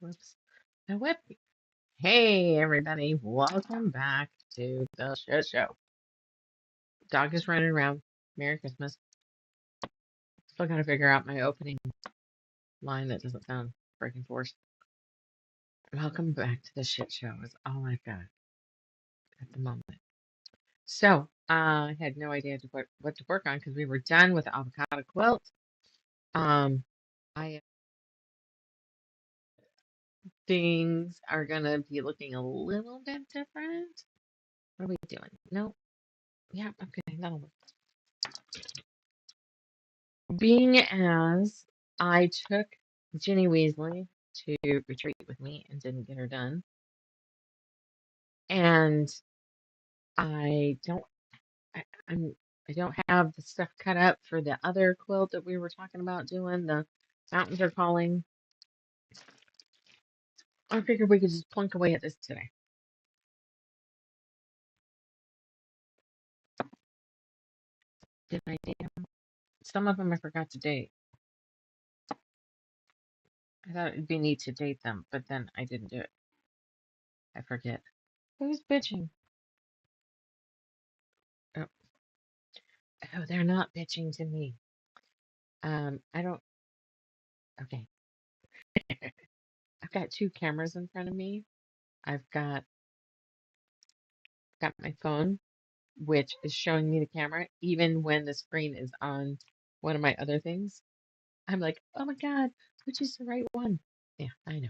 Whoops. The whip. Hey, everybody. Welcome back to the shit show. Dog is running around. Merry Christmas. Still gotta figure out my opening line that doesn't sound freaking forced. Welcome back to the shit show is all I've got at the moment. So, I had no idea what to work on because we were done with the avocado quilt. I things are gonna be looking a little bit different. What are we doing? No. Yeah, okay, that'll work. Being as I took Ginny Weasley to retreat with me and didn't get her done, and I don't, I, I'm, I don't have the stuff cut up for the other quilt that we were talking about doing. The mountains are calling. I figured we could just plunk away at this today. Did I date them? Some of them I forgot to date. I thought it'd be neat to date them, but then I didn't do it. I forget. Who's bitching? Oh, oh, they're not bitching to me. I don't. Okay. I've got two cameras in front of me. I've got my phone, which is showing me the camera, even when the screen is on one of my other things. I'm like, oh my God, which is the right one? Yeah, I know.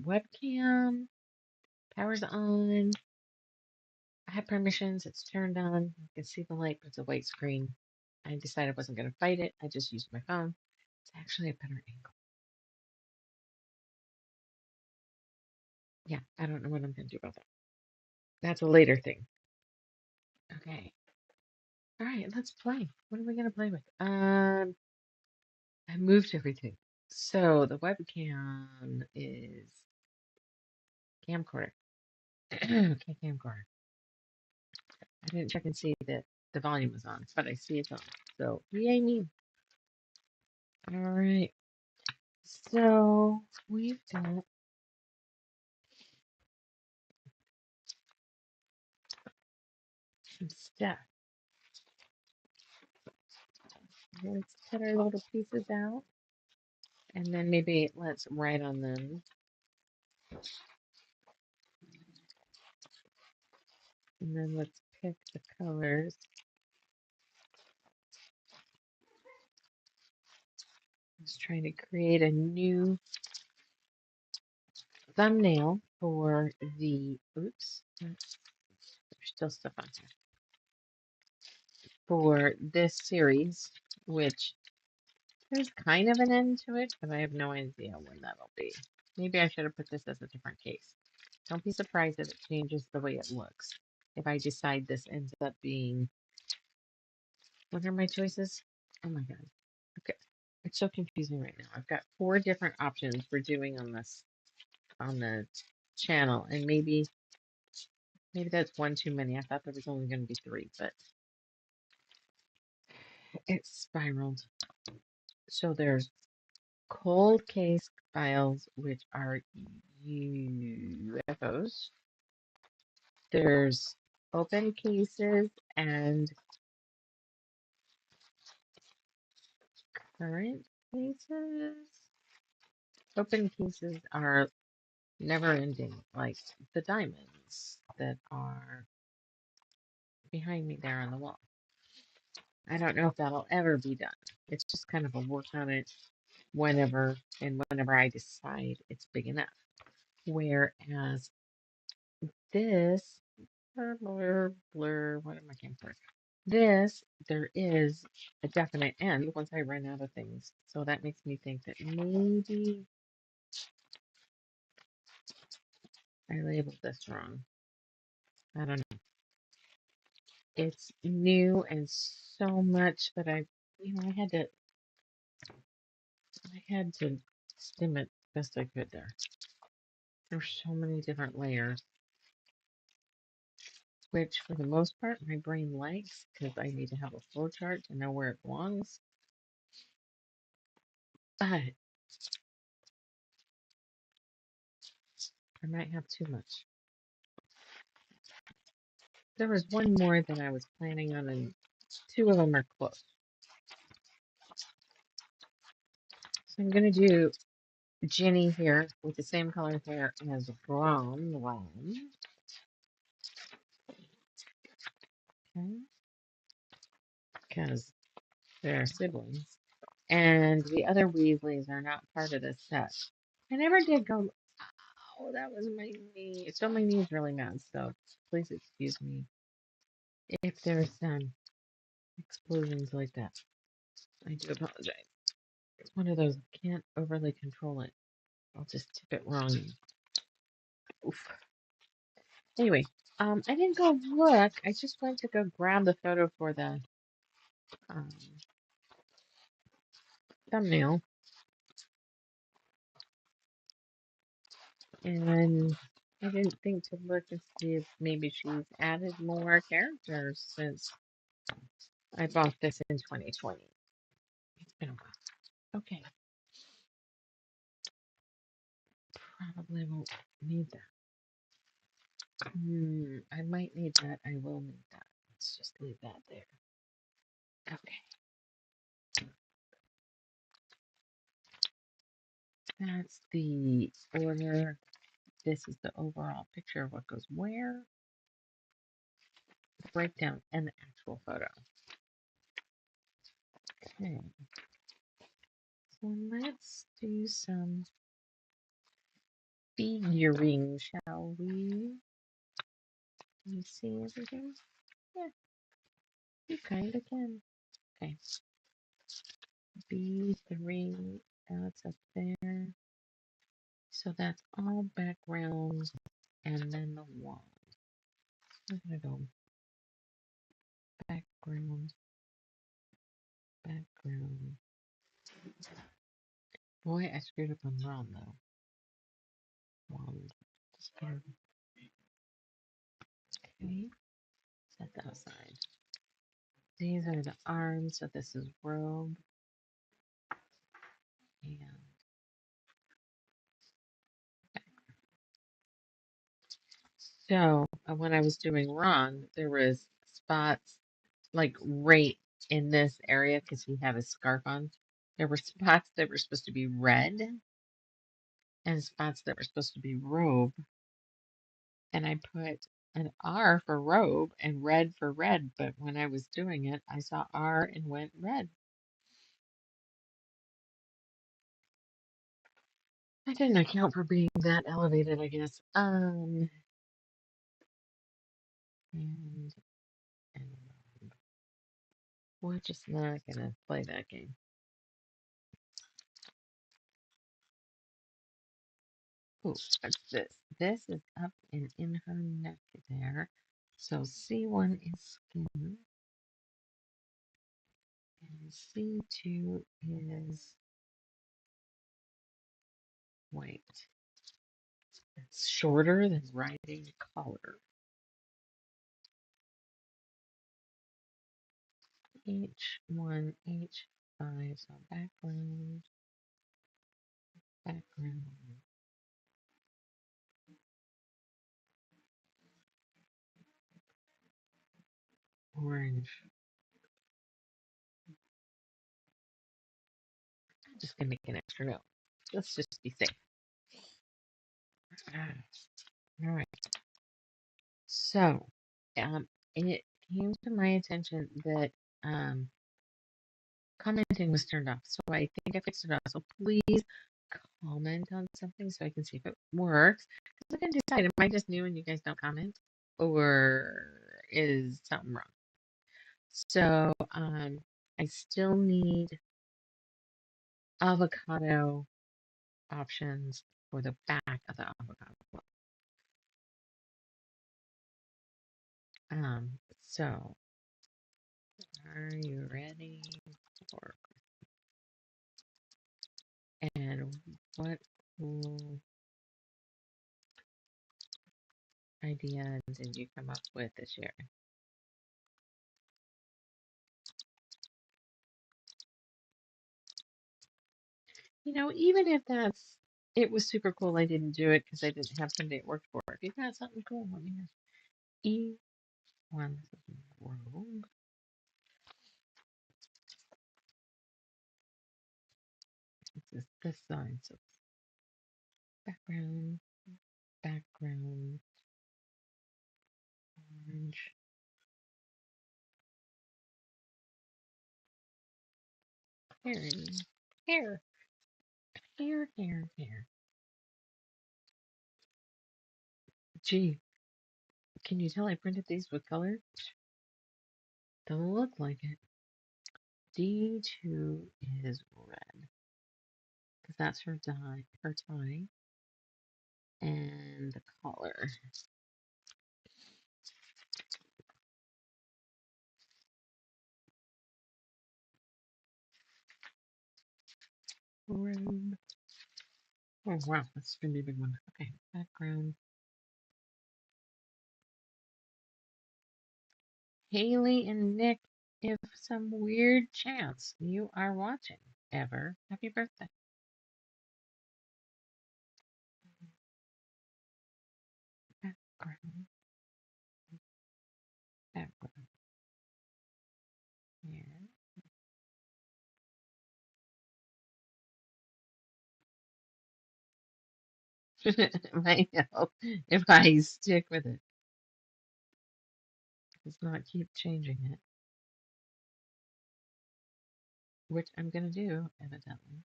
Webcam, power's on. I have permissions, it's turned on. I can see the light, but it's a white screen. I decided I wasn't going to fight it. I just used my phone. It's actually a better angle. Yeah, I don't know what I'm going to do about that. That's a later thing. Okay. All right, let's play. What are we going to play with? I moved everything. So the webcam is camcorder. Okay, camcorder. I didn't check and see that the volume was on, but I see it's on. So yay me. All right. So we've got some stuff. Let's cut our little pieces out, and then maybe let's write on them. And then let's pick the colors. I was trying to create a new thumbnail for the, oops, there's still stuff on here, for this series, which there's kind of an end to it, but I have no idea when that'll be. Maybe I should have put this as a different case. Don't be surprised if it changes the way it looks. If I decide this ends up being, what are my choices? Oh my God. Okay. It's so confusing right now. I've got 4 different options for doing on this, on the channel, and maybe that's one too many. I thought there was only going to be 3, but it's spiraled. So there's cold case files, which are UFOs. There's open cases and current cases. Open cases are never ending, like the diamonds that are behind me there on the wall. I don't know if that'll ever be done. It's just kind of a work on it whenever I decide it's big enough. Whereas this, blur, what am I looking for? This, there is a definite end once I run out of things. So that makes me think that maybe I labeled this wrong. I don't know. It's new and so much that I had to skim it best I could there. There's so many different layers, which for the most part my brain likes because I need to have a flow chart to know where it belongs. But I might have too much. There was one more that I was planning on, and two of them are close. So I'm going to do Ginny here with the same color hair as Ron. Okay, because they're siblings. And the other Weasleys are not part of this set. I never did go. Oh, that was my knee. So my knee's really mad. So please excuse me if there's explosions like that. I do apologize. It's one of those can't overly control it. I'll just tip it wrong. Oof. Anyway, I didn't go look. I just went to go grab the photo for the um, thumbnail, and I didn't think to look and see if maybe she's added more characters since I bought this in 2020. It's been a while. Okay, probably won't need that. I might need that. I will need that. Let's just leave that there. Okay, that's the order. This is the overall picture of what goes where, the breakdown, and the actual photo. Okay, so let's do some figuring, shall we? Can you see everything? Yeah, you kind of can. Okay, B3, that's up there. So that's all background, and then the wall. I'm gonna go background, background. Boy, I screwed up on wrong though. Wand. Okay, set that aside. These are the arms, so this is robe. And so when I was doing wrong, there was spots like right in this area because he had a scarf on. There were spots that were supposed to be red and spots that were supposed to be robe. And I put an R for robe and red for red, but when I was doing it, I saw R and went red. I didn't account for being that elevated, I guess. And we're just not gonna play that game. Ooh, what's this? This is up and in her neck there. So C1 is skin, and C2 is white. It's shorter than riding collar. H1, H5, so background, background, orange. I'm just gonna make an extra note. Let's just be safe. All right. So, it came to my attention that commenting was turned off. So I think I fixed it off. So please comment on something so I can see if it works. Because I can decide, am I just new and you guys don't comment? Or is something wrong? So I still need avocado options for the back of the avocado. So are you ready for and what cool idea did you come up with this year? You know, even if that's It was super cool. I didn't do it because I didn't have somebody at work for it. If you got something cool, let me know. E1 robe. This side. So background, background, orange, hairy, hair, hair. Gee, can you tell I printed these with color? Don't look like it. D2 is red because that's her dye, her tie, and the collar. Robe. Oh wow, that's gonna be a big one. Okay, background. Haley and Nick, if some weird chance you are watching ever, happy birthday. Background, background. Yeah. Might help if I stick with it. Let's not keep changing it, which I'm gonna do, evidently.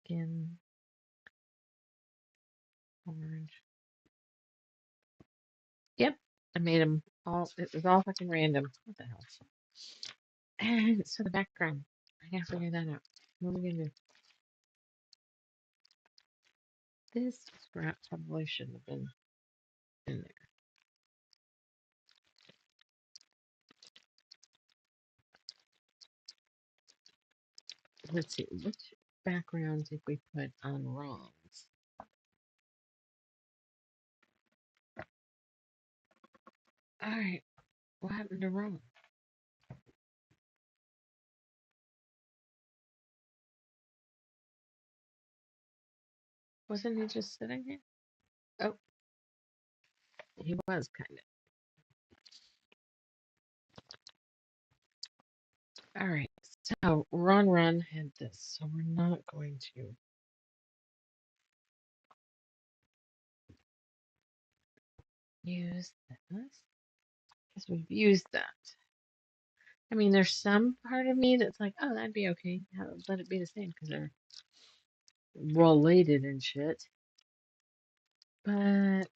Skin, orange. Yep, I made them all. It was all fucking random. What the hell? And so the background, I gotta figure that out. What am I gonna do? This scrap probably shouldn't have been in there. Let's see, which background did we put on wrongs? Alright, what happened to wrong? Wasn't he just sitting here? Oh, he was kind of. Alright, so Ron had this, so we're not going to use this because we've used that. I mean, there's some part of me that's like, oh, that'd be okay. Let it be the same because they're related and shit. But,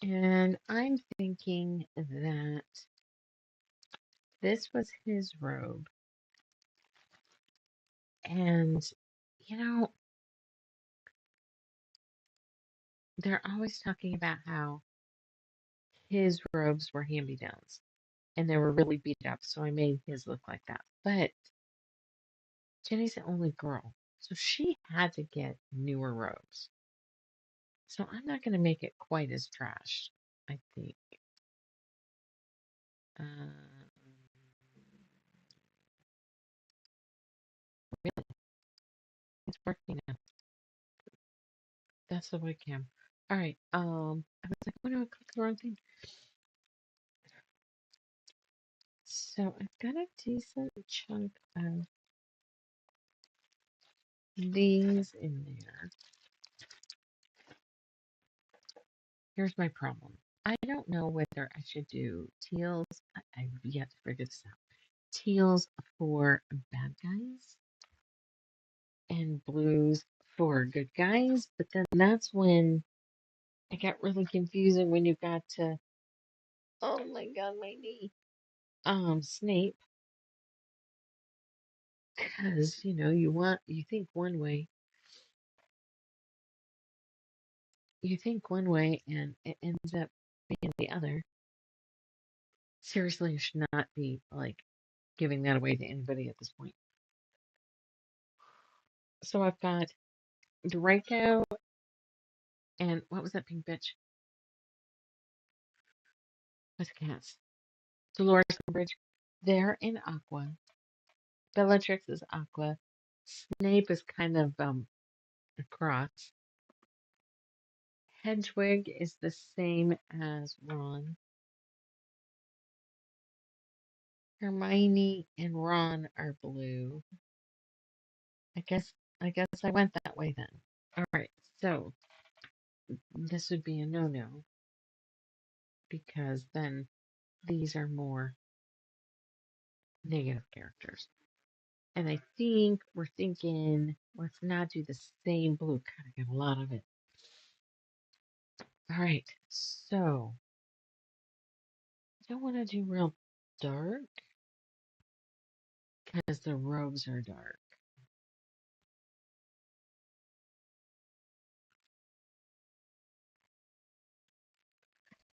and I'm thinking that this was his robe. And, you know, they're always talking about how his robes were hand-me-downs and they were really beat up, so I made his look like that. But Jenny's the only girl, so she had to get newer robes. So I'm not going to make it quite as trash, I think. Really, it's working now. That's the webcam. All right. I was like, oh no, I clicked the wrong thing. So I've got a decent chunk of these in there. Here's my problem. I don't know whether I should do teals. I've yet to figure this out. Teals for bad guys and blues for good guys. But then that's when it got really confusing when you got to, oh my god, my knee. Snape. Because, you think one way, and it ends up being the other. Seriously, you should not be like giving that away to anybody at this point. So I've got Draco and what was that pink bitch? What's the cats? Dolores Umbridge. They're in Aqua. Bellatrix is Aqua. Snape is kind of a cross. Hedwig is the same as Ron. Hermione and Ron are blue. I guess I went that way then. All right, so this would be a no-no because then these are more negative characters. And I think we're thinking, let's not do the same blue. God, I got a lot of it. All right, so I don't want to do real dark because the robes are dark.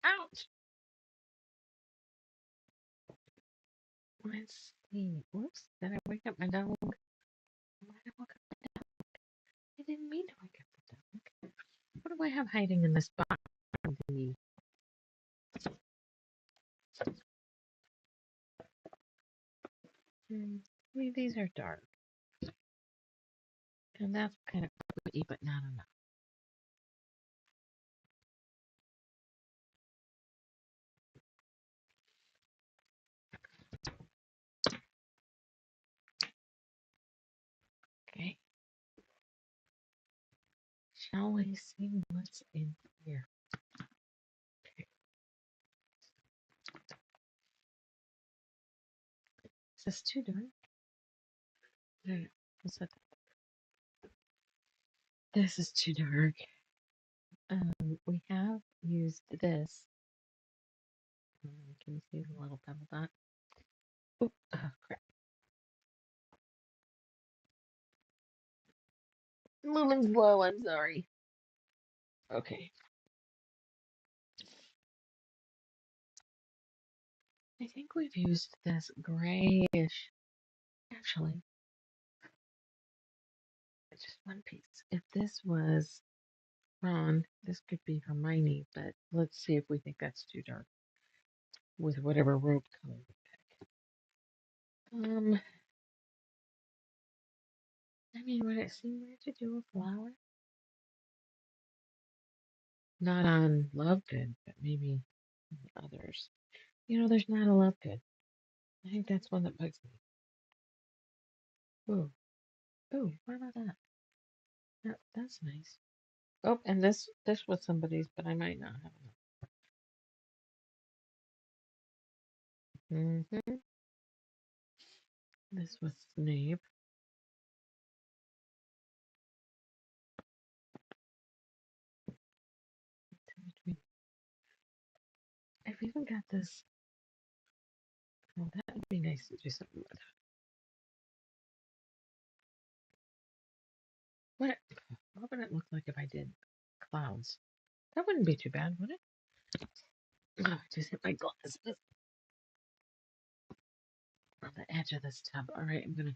Ouch! Let's see. Whoops, did I wake up my dog? Why did I wake up my dog? I didn't mean to wake up the dog. What do I have hiding in this box? These are dark. And that's kind of pretty, but not enough. Okay. Shall we see what's in here? Okay. Is this too dark? No, no. What's that? This is too dark. We have used this. Can you see the little pebble dot? Oh, crap. Moving slow, I'm sorry. Okay. I think we've used this grayish. Actually, just one piece. If this was Ron, this could be Hermione, but let's see if we think that's too dark with whatever robe color we pick. I mean, would it seem weird to do a flower? Not on Lovegood, but maybe on others. There's not a Lovegood. I think that's one that bugs me. Ooh, ooh, what about that? That's nice. Oh, and this was somebody's, but I might not have enough. This was Snape. I've even got this. Oh, that would be nice to do something with. What would it look like if I did clouds? That wouldn't be too bad, would it? Oh, just hit my glasses on the edge of this tub. All right, I'm gonna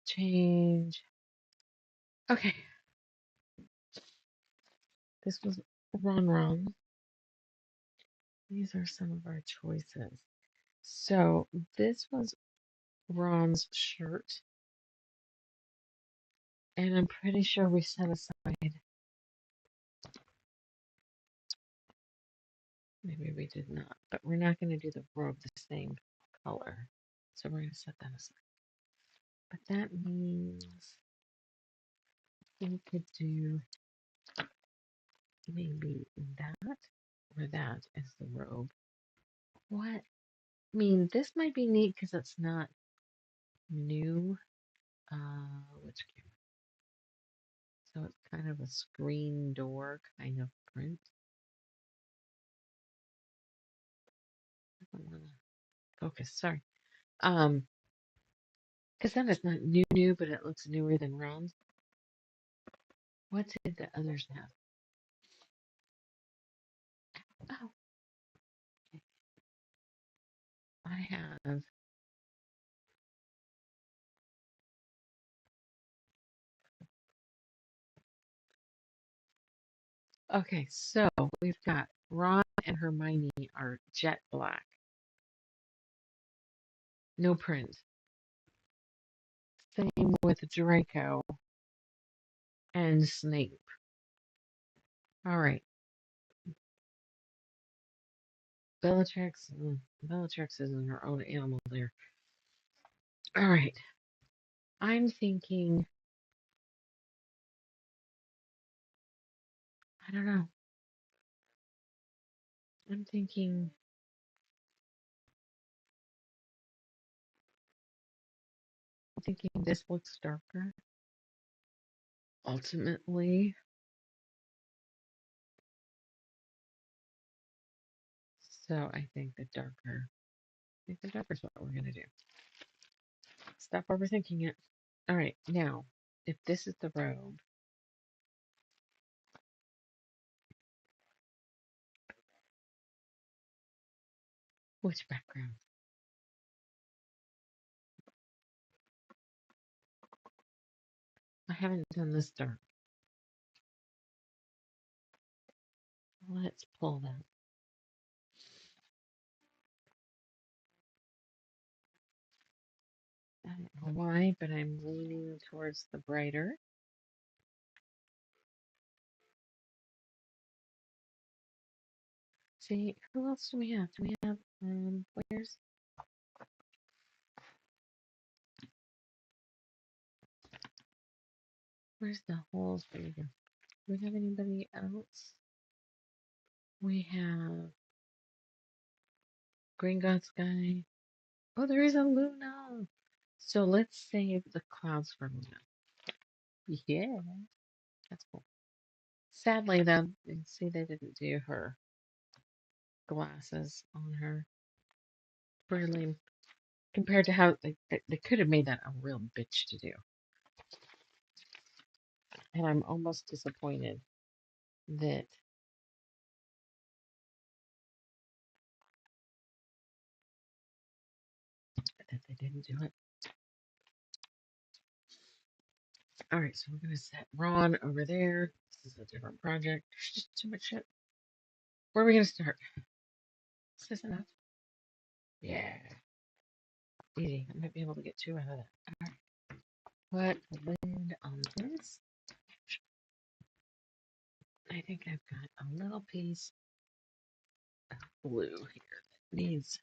change. Okay, this was Ron. These are some of our choices. So this was Ron's shirt, and I'm pretty sure we set aside. Maybe we did not, but we're not going to do the robe the same color. So we're going to set that aside. But that means we could do maybe that or that as the robe. What? I mean, this might be neat because it's not new. Which camera? So it's kind of a screen door kind of print. I don't want to focus. Sorry. Because then it's not new, but it looks newer than Ron's. What did the others have? Oh, okay. I have. Okay, so we've got Ron and Hermione are jet black. No print. Same with Draco and Snape. All right. Bellatrix. Bellatrix isn't her own animal there. All right. I'm thinking. I don't know. I'm thinking this looks darker. Ultimately. So I think the darker. I think the darker is what we're gonna do. Stop overthinking it. All right. Now, if this is the robe, which background? I haven't done this dark. Let's pull that. I don't know why, but I'm leaning towards the brighter. See, who else do we have? Do we have, where's the holes? There we go. Do we have anybody else? We have Green Gods guy. Oh, there is a Luna. So let's save the clouds for Luna. Yeah, that's cool. Sadly, though, you see they didn't do her glasses on her. Pretty lame. Compared to how they could have made that a real bitch to do. And I'm almost disappointed that they didn't do it. All right, so we're gonna set Ron over there. This is a different project. There's just too much shit. Where are we gonna start? Is this enough? Yeah, easy. I might be able to get two out of that. All right, put the lid on this. I think I've got a little piece of blue here that needs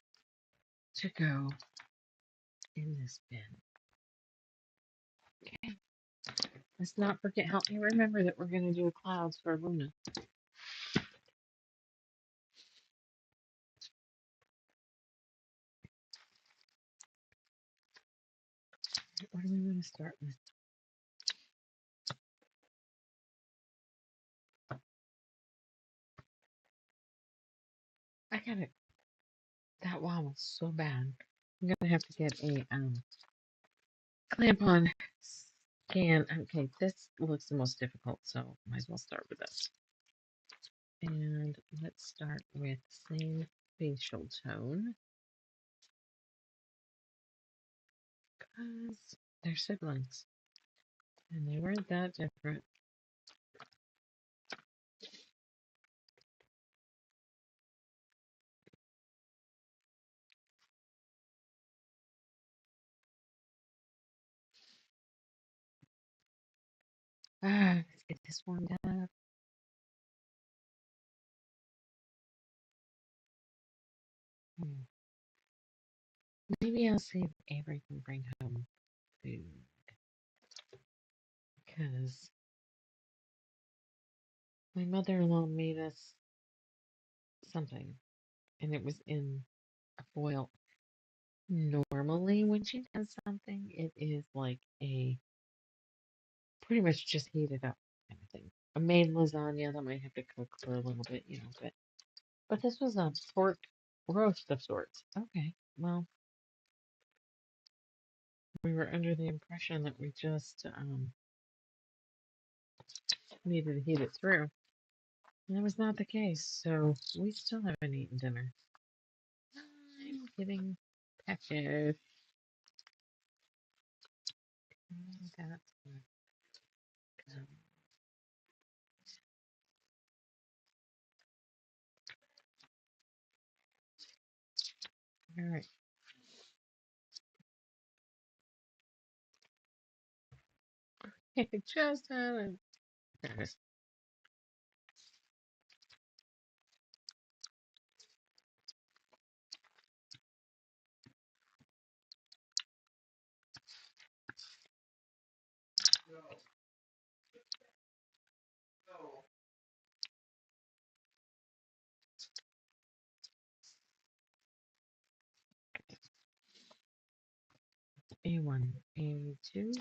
to go in this bin. Okay. Let's not forget. Help me remember that we're gonna do clouds for Luna. What do we want to start with? I got it. That wall was so bad. I'm gonna have to get a clamp on scan. Okay, this looks the most difficult, so might as well start with this. And let's start with same facial tone. Because they're siblings. And they weren't that different. Let's get this warmed up. Maybe I'll see if Avery can bring home food. Because my mother-in-law made us something. And it was in a foil. Normally, when she does something, it is like a pretty much just heated up kind of thing. A main lasagna that might have to cook for a little bit, but this was a pork roast of sorts. Okay, well, we were under the impression that we just needed to heat it through. And that was not the case, so we still haven't eaten dinner. I'm getting peckish. That's good. All right. Just had it. There it is. A1, A2.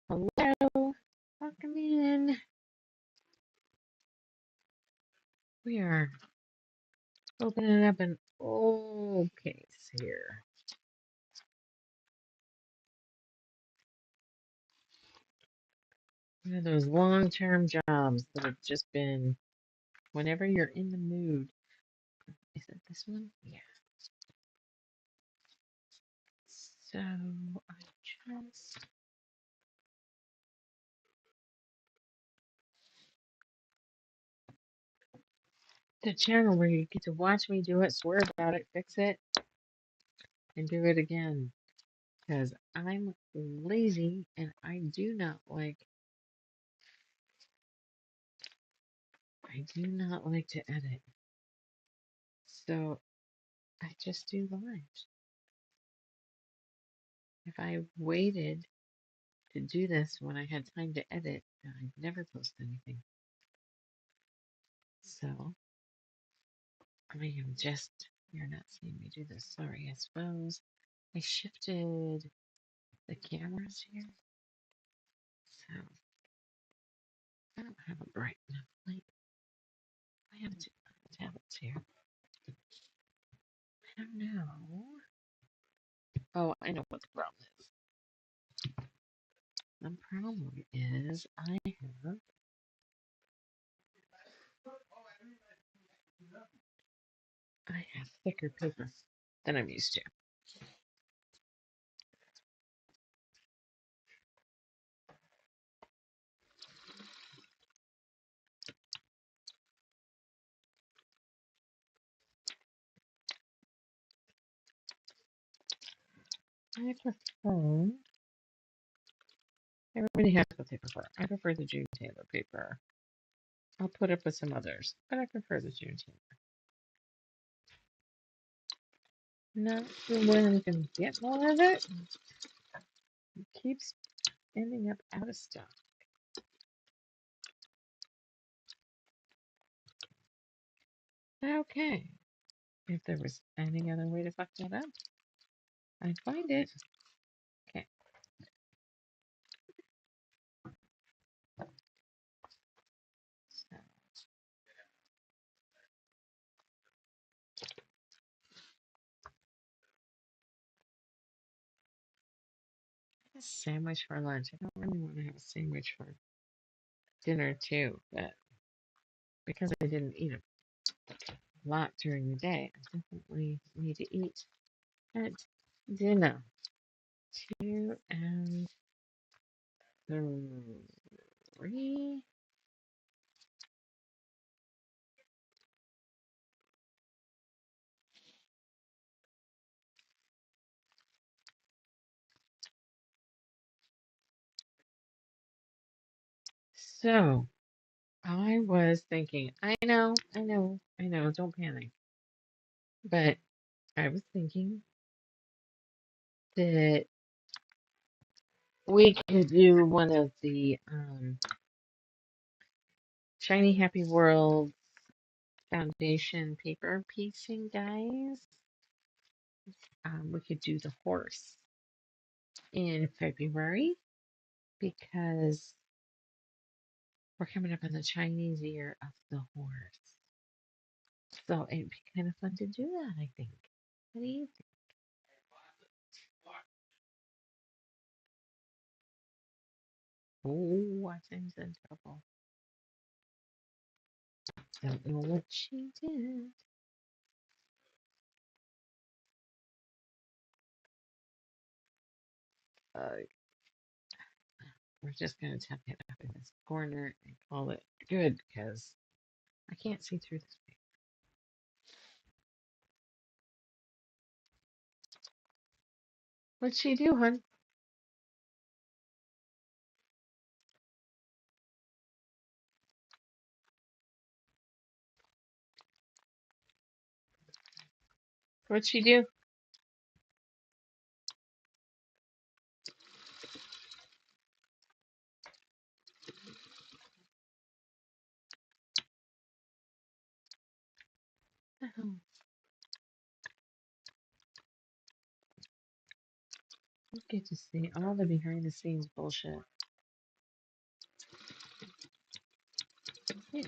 Hello. Welcome in. We are opening up an old case here. One of those long-term jobs that have just been whenever you're in the mood. Is it this one? Yeah. So I just the channel where you get to watch me do it, swear about it, fix it, and do it again. Because I'm lazy and I do not like to edit. So I just do lives. If I waited to do this when I had time to edit, then I'd never post anything. So I am just, you're not seeing me do this. Sorry, I suppose I shifted the cameras here. So I don't have a bright enough light. I have two tablets here. I don't know. Oh, I know what the problem is. The problem is I have thicker paper than I'm used to. I prefer. Everybody has what they prefer. I prefer the June Taylor paper. I'll put up with some others, but I prefer the June Taylor. Not sure when I'm going to get more of it. It keeps ending up out of stock. Okay. If there was any other way to fuck that up, I'd find it. Okay. So, a sandwich for lunch. I don't really want to have a sandwich for dinner too, but because I didn't eat a lot during the day, I definitely need to eat at dinner. 2 and 3. So I was thinking, I know, don't panic. But I was thinking that we could do one of the Shiny Happy World Foundation paper piecing guys. We could do the horse in February because we're coming up on the Chinese year of the horse. So it'd be kind of fun to do that, I think. What do you think? Oh, I think in trouble. Don't know what she did. Uh, we're just going to tuck it up in this corner and call it good because I can't see through this paper. What'd she do, hon? What'd she do? Oh, you get to see all the behind the scenes bullshit. Yeah.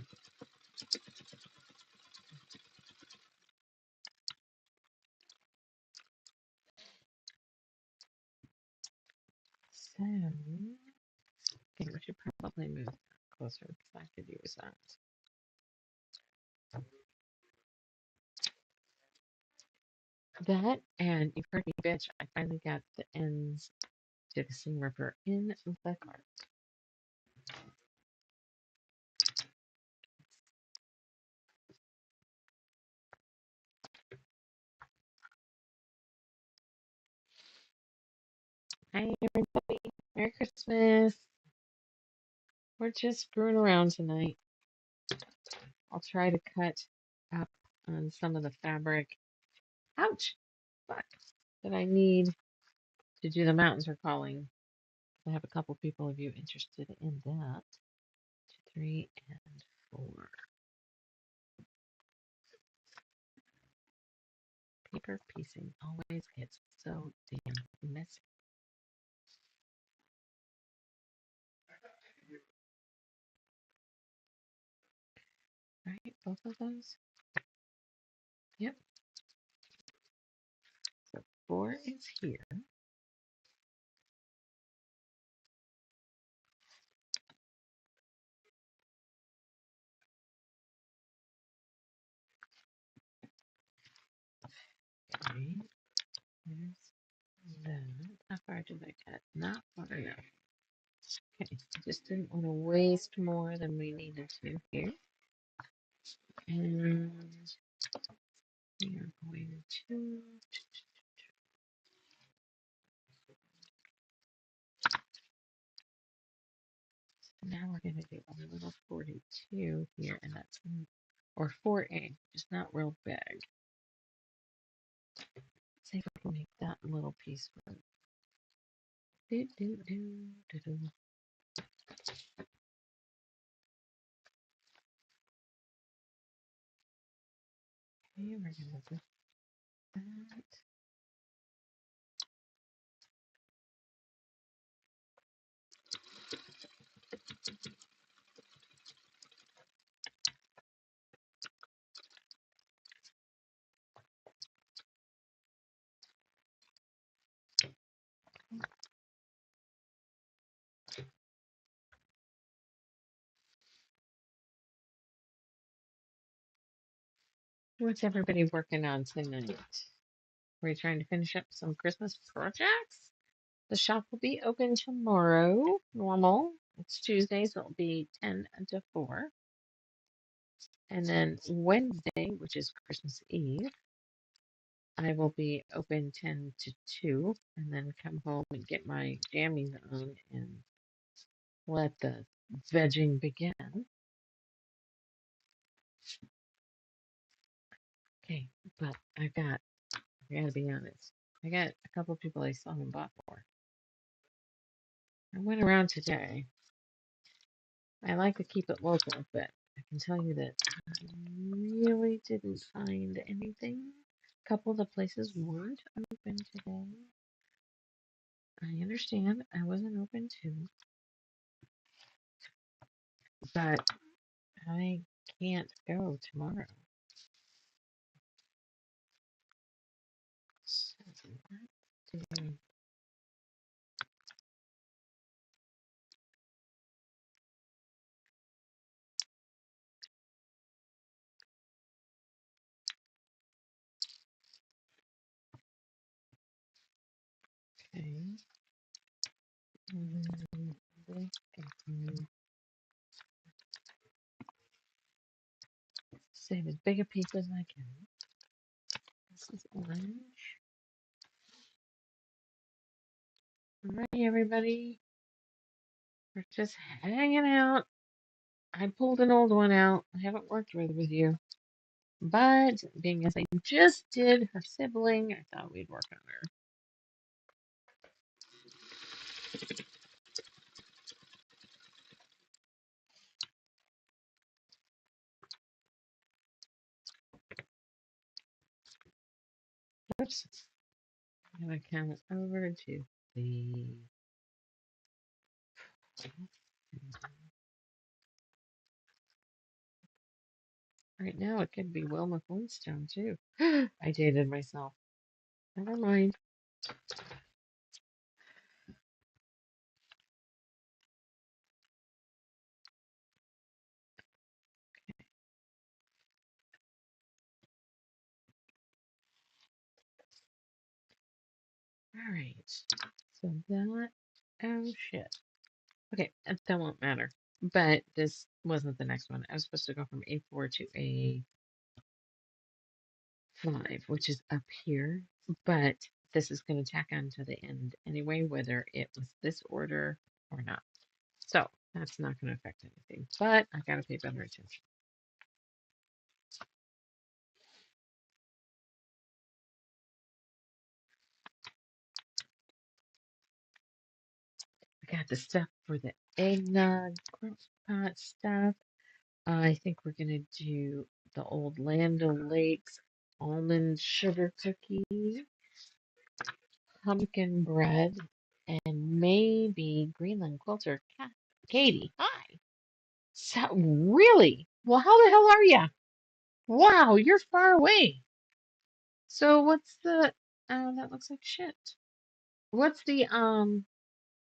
So, okay, we should probably move closer because I could use that. That and you pretty bitch. I finally got the ends to the seam ripper in the cart. Hi everybody, Merry Christmas. We're just screwing around tonight. I'll try to cut up on some of the fabric. Ouch! Fuck. That I need to do the mountains are calling. I have a couple people of you interested in that. 2, 3, and 4. Paper piecing always gets so damn messy. Right? Both of those? Yep. So 4 is here. Okay. There's that. How far did I cut? Not far enough. Okay. Just didn't want to waste more than we needed to here. And we are going to. Now we're going to do a little 42 here, and that's or 4A, just not real big. See if we can make that little piece work. Do, do, do, do, do. Okay, we're going to do that. What's everybody working on tonight? We're trying to finish up some Christmas projects. The shop will be open tomorrow, normal. It's Tuesday, so it'll be 10 to 4. And then Wednesday, which is Christmas Eve, I will be open 10 to 2 and then come home and get my jammies on and let the vegging begin. Okay, but I gotta be honest. I got a couple of people I saw and bought for. I went around today. I like to keep it local, but I can tell you that I really didn't find anything. A couple of the places weren't open today. I understand I wasn't open too, but I can't go tomorrow. So let's do okay. Save as big a piece as I can. This is orange. Alright, everybody. We're just hanging out. I pulled an old one out. I haven't worked with you. But being as I just did her sibling, I thought we'd work on her. Oops. I'm going to count it over to the... Right now, it could be Wilma Flintstone, too. I dated myself. Never mind. All right. So that... Oh, shit. Okay, that won't matter. But this wasn't the next one. I was supposed to go from A4 to A5, which is up here. But this is going to tack on to the end anyway, whether it was this order or not. So that's not going to affect anything. But I got to pay better attention. I got the stuff for the eggnog pot stuff. I think we're going to do the old Land O'Lakes almond sugar cookies, pumpkin bread, and maybe Greenland Quilter. Katie, hi. So, really? Well, how the hell are you? Wow, you're far away. So what's the, oh, that looks like shit. What's the,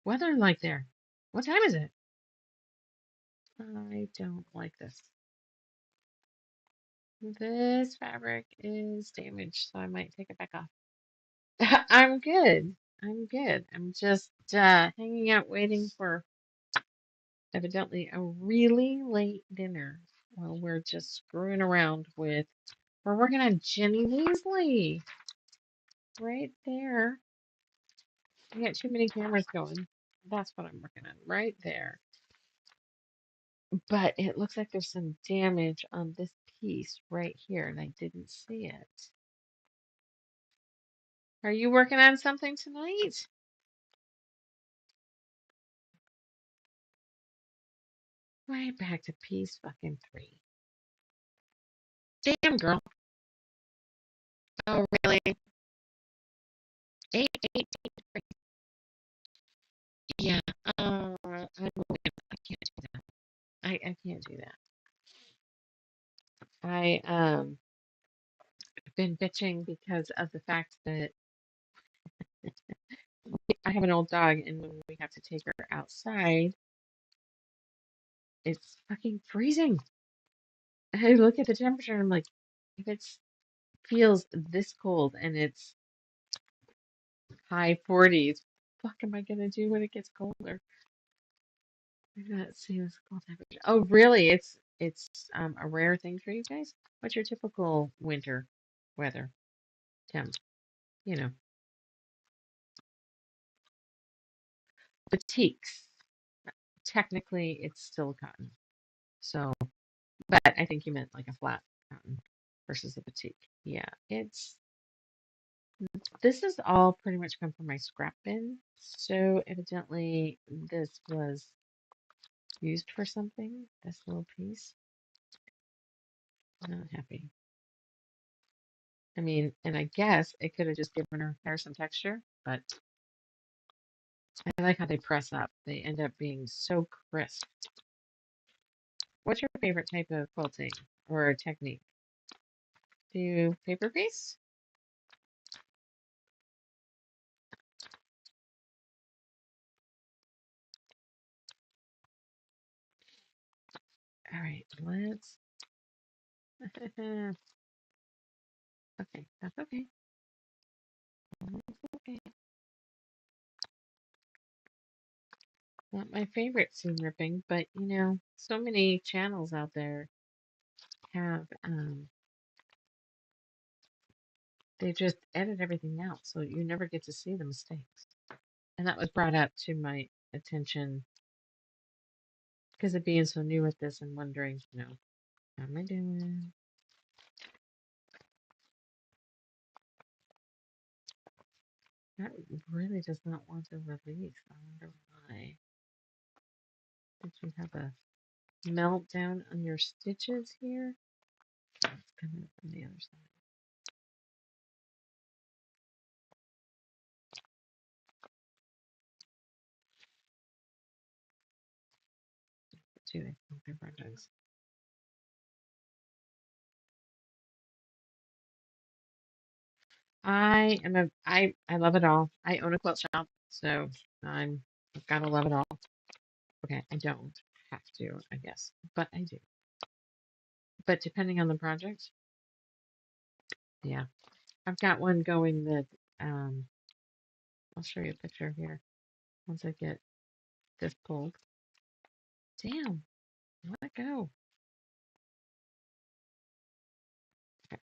weather like there? What time is it? I don't like this. This fabric is damaged, so I might take it back off. I'm good. I'm good. I'm just hanging out waiting for evidently a really late dinner while we're just screwing around with, we're working on Ginny Weasley right there. I got too many cameras going. That's what I'm working on right there. But it looks like there's some damage on this piece right here, and I didn't see it. Are you working on something tonight? Right back to piece fucking 3. Damn, girl. Oh, really? 8, 8, 8. Yeah. I can't do that. I can't do that. I been bitching because of the fact that I have an old dog, and when we have to take her outside, it's fucking freezing. I look at the temperature and I'm like, if it feels this cold and it's high 40s, what am I gonna do when it gets colder? That seems cold temperature. Oh, really? It's a rare thing for you guys? What's your typical winter weather temp? You know, batiks. Technically, it's still cotton. So, but I think you meant like a flat cotton versus a batik. Yeah, this is all pretty much come from my scrap bin. So evidently this was used for something, this little piece. I'm not happy. I mean, and I guess it could have just given her hair some texture, but I like how they press up. They end up being so crisp. What's your favorite type of quilting or technique? Do you paper piece? All right, let's. Okay, that's okay. That's okay. Not my favorite seam ripping, but you know, so many channels out there have they just edit everything out, so you never get to see the mistakes. And that was brought up to my attention because of being so new at this and wondering, you know, how am I doing? That really does not want to release. I wonder why. Did you have a meltdown on your stitches here? It's coming from the other side. Two open projects. I love it all. I own a quilt shop, so I've gotta love it all. Okay, I don't have to, I guess, but I do. But depending on the project, yeah. I've got one going that um I'll show you a picture here once I get this pulled. Damn, let it go. Okay.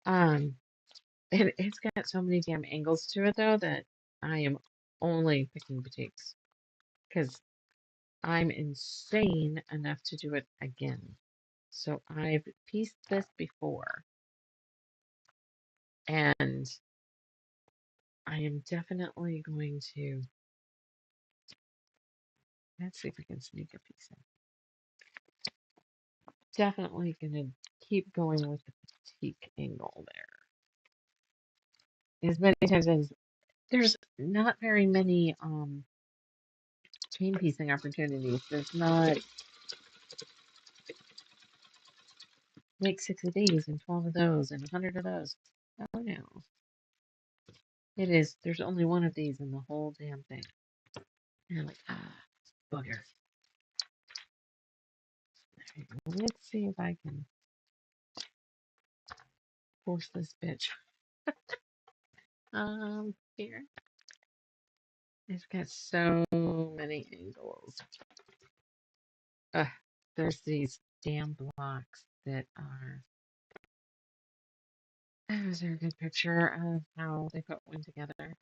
Um it's got so many damn angles to it though that I am only picking boutiques because I'm insane enough to do it again. So I've pieced this before, and I am definitely going to, let's see if we can sneak a piece in. Definitely going to keep going with the boutique angle there. As many times as there's not very many chain piecing opportunities. There's not make 6 of these and 12 of those and 100 of those. Oh no. It is. There's only one of these in the whole damn thing. And I'm like, bugger. Right, well, let's see if I can force this bitch. Here. It's got so many angles. Ugh, there's these damn blocks that are. Oh, is there a good picture of how they put one together?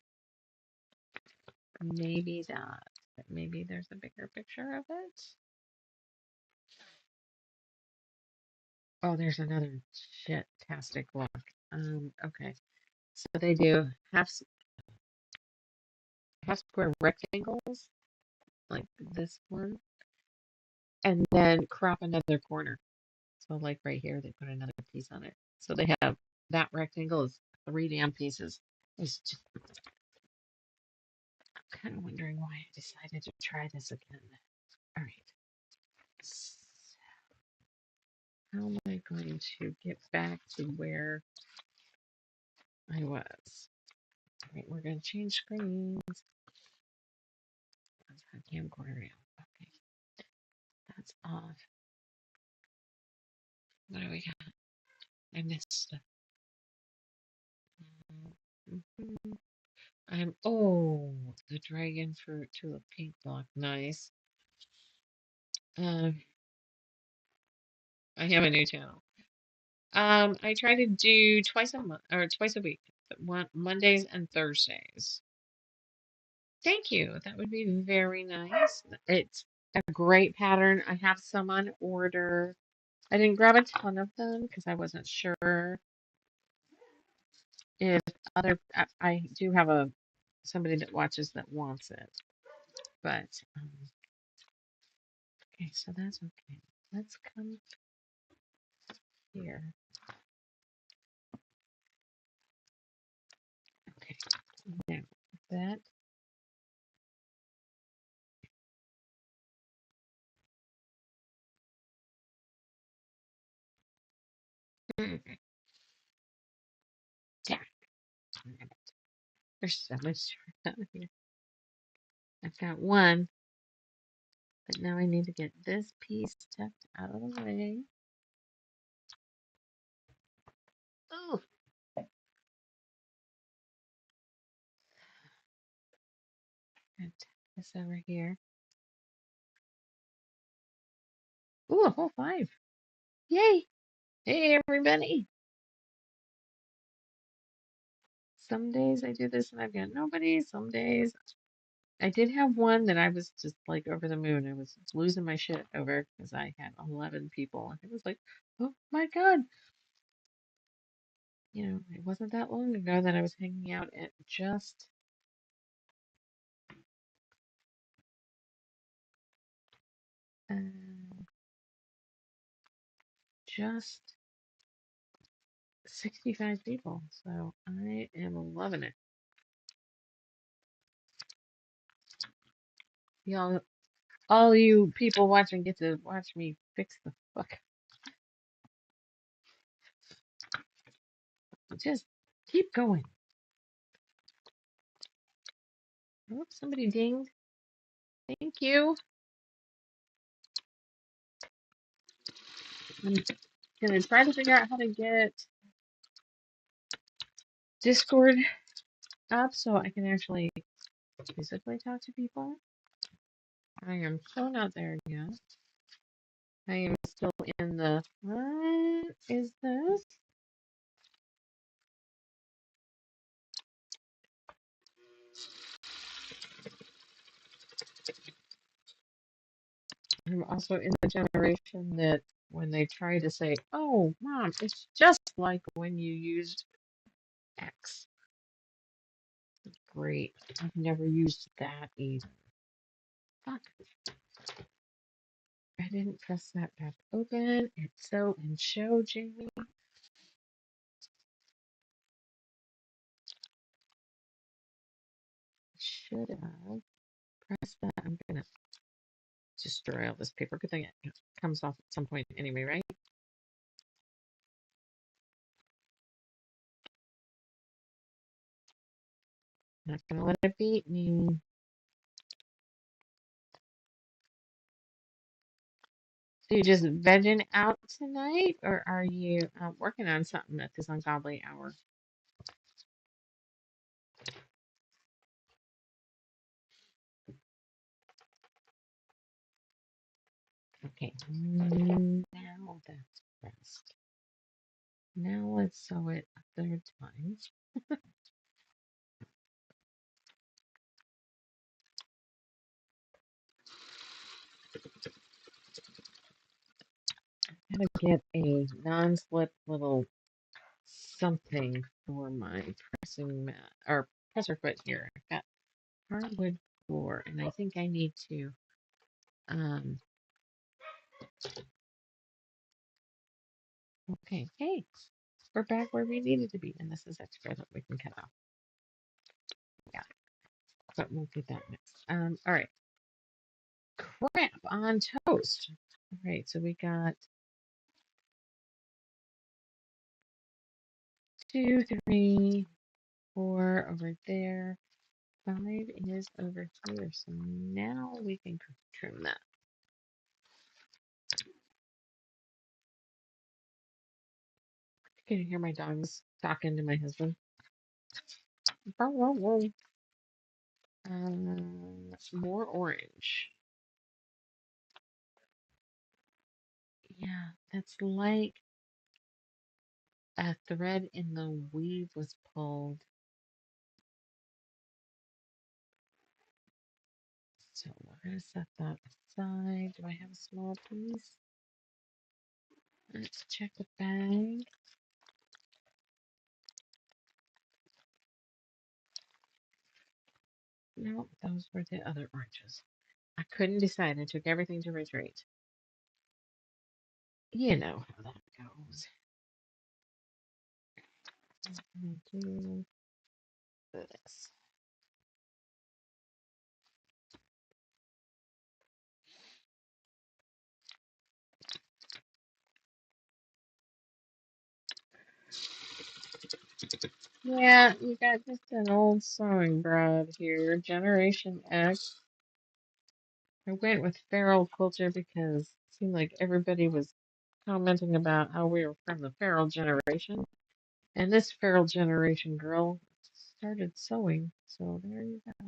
Maybe not, but maybe there's a bigger picture of it. Oh, there's another shit-tastic block. Okay. So they do half square rectangles like this one, and then crop another corner. So like right here, they put another piece on it. So they have that rectangle is 3 damn pieces. Just, I'm kind of wondering why I decided to try this again. All right. So how am I going to get back to where I was? All right, we're going to change screens. That's that camcorder now. Okay, that's off. What do we got? I missed stuff. Mm-hmm. The dragon fruit tulip pink block. Nice. Um, I have a new channel. I try to do twice a month or twice a week, Mondays and Thursdays. Thank you. That would be very nice. It's a great pattern. I have some on order. I didn't grab a ton of them because I wasn't sure if I do have somebody that watches that wants it, but okay, so that's okay. Let's come here. Okay, now that yeah, there's so much out here. I've got one, but now I need to get this piece tucked out of the way. Oh, and tuck this over here. Ooh, a whole 5. Yay! Hey, everybody. Some days I do this and I've got nobody. Some days I did have one that I was just like over the moon. I was losing my shit over because I had 11 people. It was like, oh my God. It wasn't that long ago that I was hanging out at uh, just 65 people. So I am loving it. Y'all, all you people watching get to watch me fix the fuck. Just keep going. Oh, somebody dinged. Thank you. I'm gonna try to figure out how to get Discord up so I can actually physically talk to people. I am so not there yet. I am still in the, what is this? I'm also in the generation that when they try to say, oh, Mom, it's just like when you used X. Great. I've never used that either. Fuck. I didn't press that back open. It's so and show, Jamie. Should have pressed that. I'm gonna destroy all this paper. Good thing it comes off at some point anyway, right? Not gonna let it beat me. So you just vegging out tonight, or are you working on something at this ungodly hour? Okay, now that's pressed. Now let's sew it a third time. I'm gonna get a non-slip little something for my pressing mat or presser foot here. I've got hardwood floor, and I think I need to. Okay, hey, we're back where we needed to be, and this is extra that we can cut off. Yeah, but we'll do that next. All right, crap on toast. All right, so we got 2, 3, 4 over there. 5 is over here, so now we can trim that. You can hear my dogs talking to my husband. More orange. Yeah, that's like a thread in the weave was pulled. So we're going to set that aside. Do I have a small piece? Let's check the bag. No, those were the other oranges. I couldn't decide. I took everything to retreat. You know how that goes. I'm gonna do this. Yeah, you got just an old sewing brad here, Generation X. I went with Feral Quilter because it seemed like everybody was commenting about how we were from the Feral generation. And this Feral generation girl started sewing, so there you go.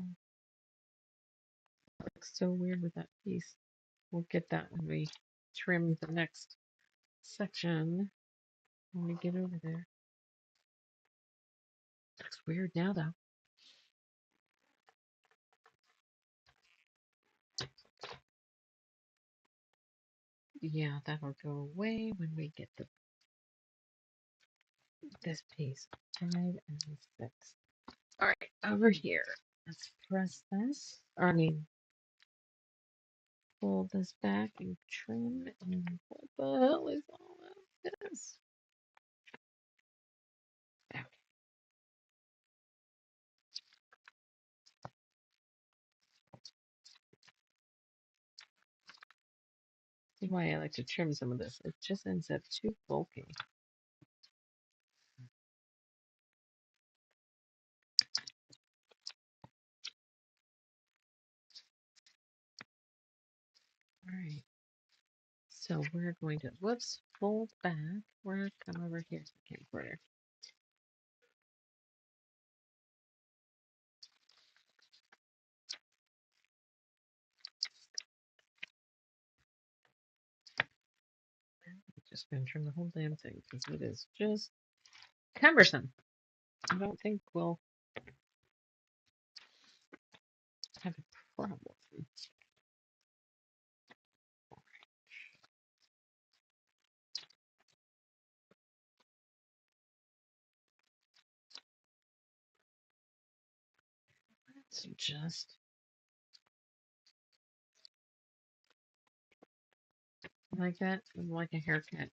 Looks so weird with that piece. We'll get that when we trim the next section when we get over there. Looks weird now, though. Yeah, that'll go away when we get this piece. 5 and 6. All right, over here. Let's press this. Or, I mean, pull this back and trim. And what the hell is all of this? Okay. See why I like to trim some of this. It just ends up too bulky. All right. So we're going to, whoops, fold back. We're going to come over here to the camcorder. I'm just going to trim the whole damn thing because it is just cumbersome. I don't think we'll have a problem. Let's just like that, like a haircut.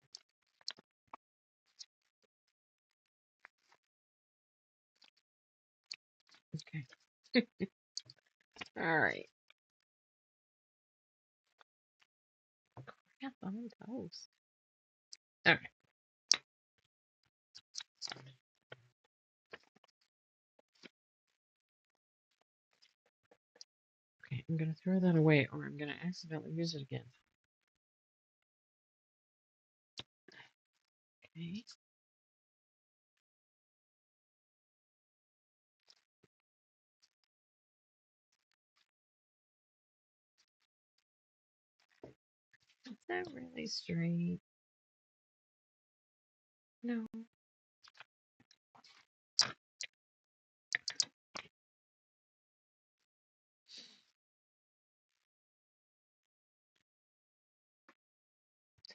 Okay. All right. Crap on toes. Okay. Okay, I'm going to throw that away or I'm going to accidentally use it again. Okay. Is that really straight? No.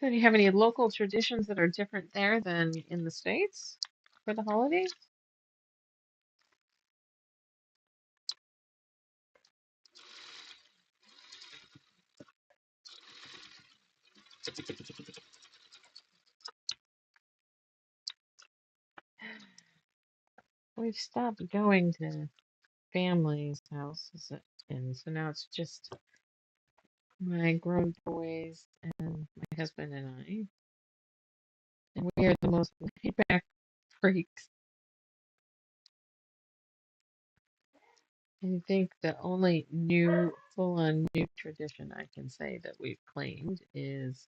So do you have any local traditions that are different there than in the States for the holidays? We've stopped going to family's houses, and so now it's just my grown boys and my husband and I. And we are the most laid back freaks. I think the only new, full on new tradition I can say that we've claimed is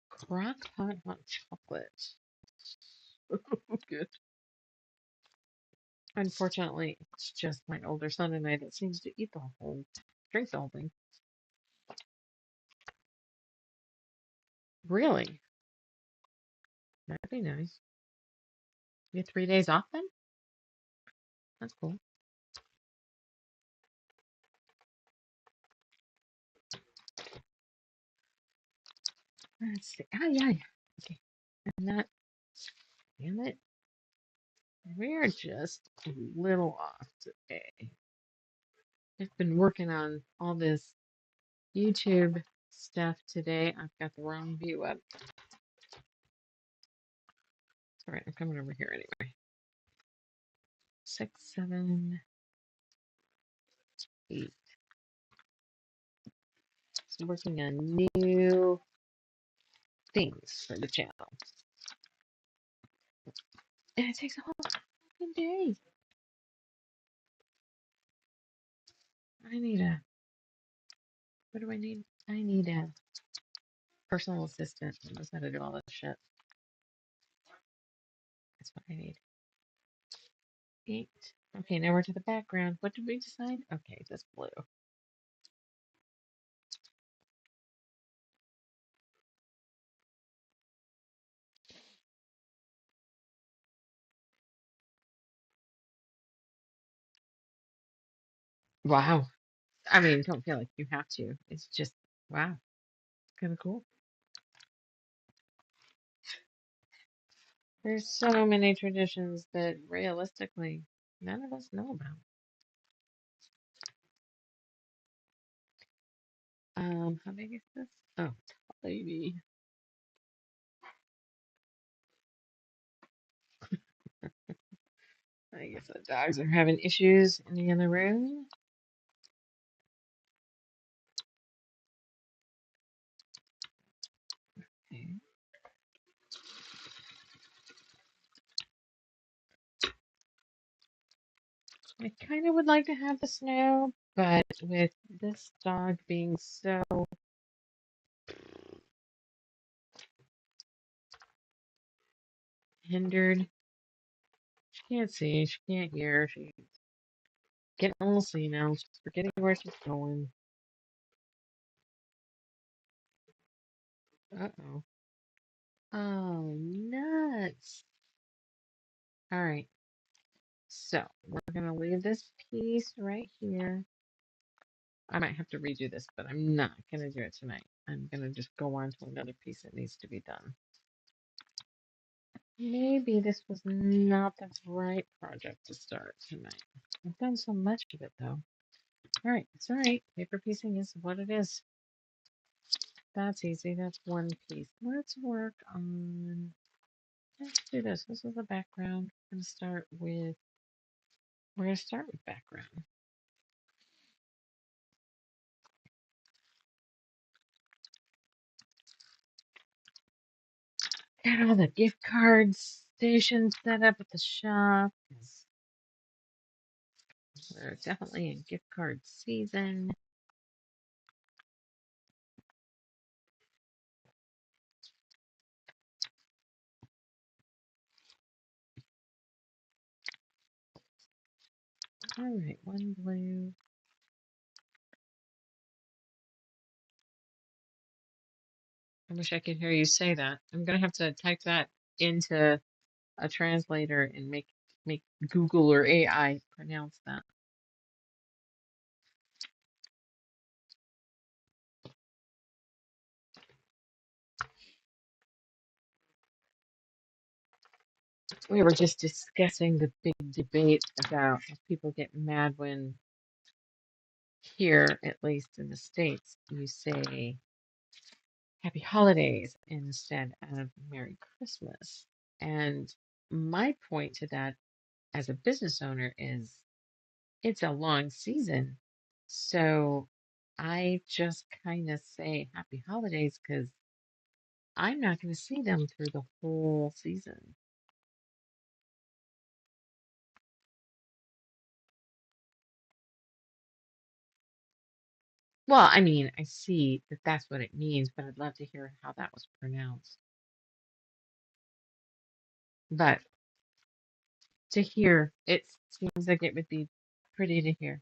crock pot hot chocolate. Good. Unfortunately, it's just my older son and I that seems to eat the whole, drink the whole thing. Really? That'd be nice. You get 3 days off then? That's cool. Let's see. Ah, yeah, yeah. Okay. And that, damn it. We're just a little off today. I've been working on all this YouTube stuff today. I've got the wrong view up. All right, I'm coming over here anyway. 6, 7, 8. So working on new things for the channel. And it takes a whole fucking day. I need a, what do I need? I need a personal assistant who knows how to do all this shit. That's what I need. 8. Okay, now we're to the background. What did we decide? Okay, this blue. Wow. I mean, don't feel like you have to. It's just, wow, kind of cool. There's so many traditions that realistically none of us know about. How big is this? Oh, baby. I guess the dogs are having issues in the other room. Okay. I kind of would like to have the snow, but with this dog being so hindered, she can't see, she can't hear, she's getting a little senile, she's forgetting where she's going. Uh-oh. Oh, nuts. All right, so we're gonna leave this piece right here. I might have to redo this, but I'm not gonna do it tonight. I'm gonna just go on to another piece that needs to be done. Maybe this was not the right project to start tonight. I've done so much of it though. All right, it's all right. Paper piecing is what it is. That's easy. That's one piece. Let's work on. Let's do this. This is the background. We're gonna start with background. Got all the gift card stations set up at the shop. We're definitely in gift card season. All right, one blue. I wish I could hear you say that. I'm gonna have to type that into a translator and make Google or AI pronounce that. We were just discussing the big debate about how people get mad when here, at least in the States, you say Happy Holidays instead of Merry Christmas. And my point to that as a business owner is it's a long season. So I just kind of say Happy Holidays because I'm not going to see them through the whole season. Well, I mean, I see that that's what it means, but I'd love to hear how that was pronounced. But to hear, it seems like it would be pretty to hear.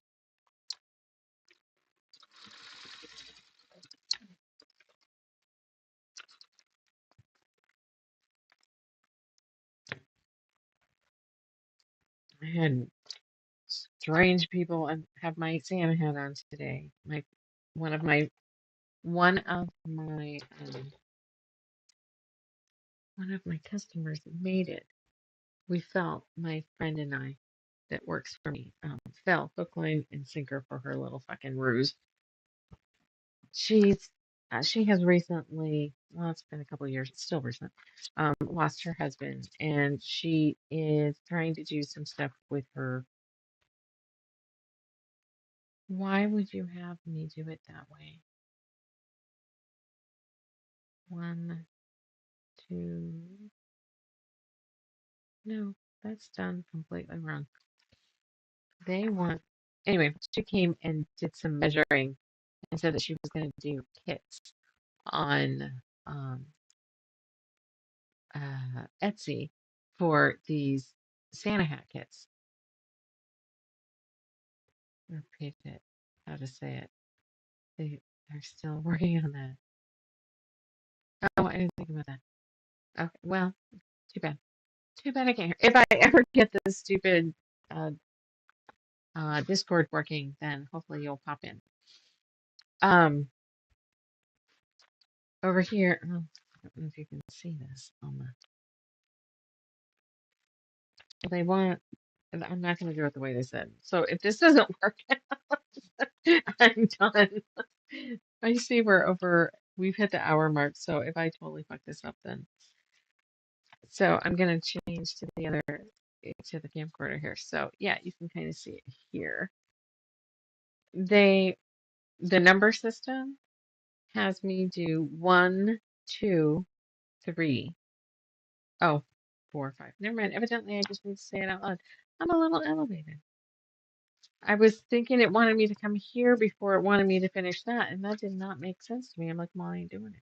I had strange people have my Santa hat on today. My one of my one of my one of my customers made it. We felt my friend and I that works for me fell hook, line, and sinker for her little fucking ruse. She's she has recently, well, it's been a couple of years, it's still recent, lost her husband, and she is trying to do some stuff with her. Why would you have me do it that way? One, two, no, that's done completely wrong. They want, anyway, she came and did some measuring and said that she was going to do kits on um, Etsy for these Santa hat kits. Repeat it, how to say it. They're still working on that. Oh, I didn't think about that. Okay, well, too bad. Too bad I can't hear. If I ever get this stupid Discord working, then hopefully you'll pop in. Um, over here, oh, I don't know if you can see this on they want, I'm not going to do it the way they said. So if this doesn't work out, I'm done. I see we've hit the hour mark. So if I totally fuck this up, then. So I'm going to change to the camcorder here. So yeah, you can kind of see it here. The number system has me do 1, 2, 3. Oh, 4, 5. Never mind. Evidently, I just need to say it out loud. I'm a little elevated. I was thinking it wanted me to come here before it wanted me to finish that, and that did not make sense to me. I'm like, well, I ain't doing it.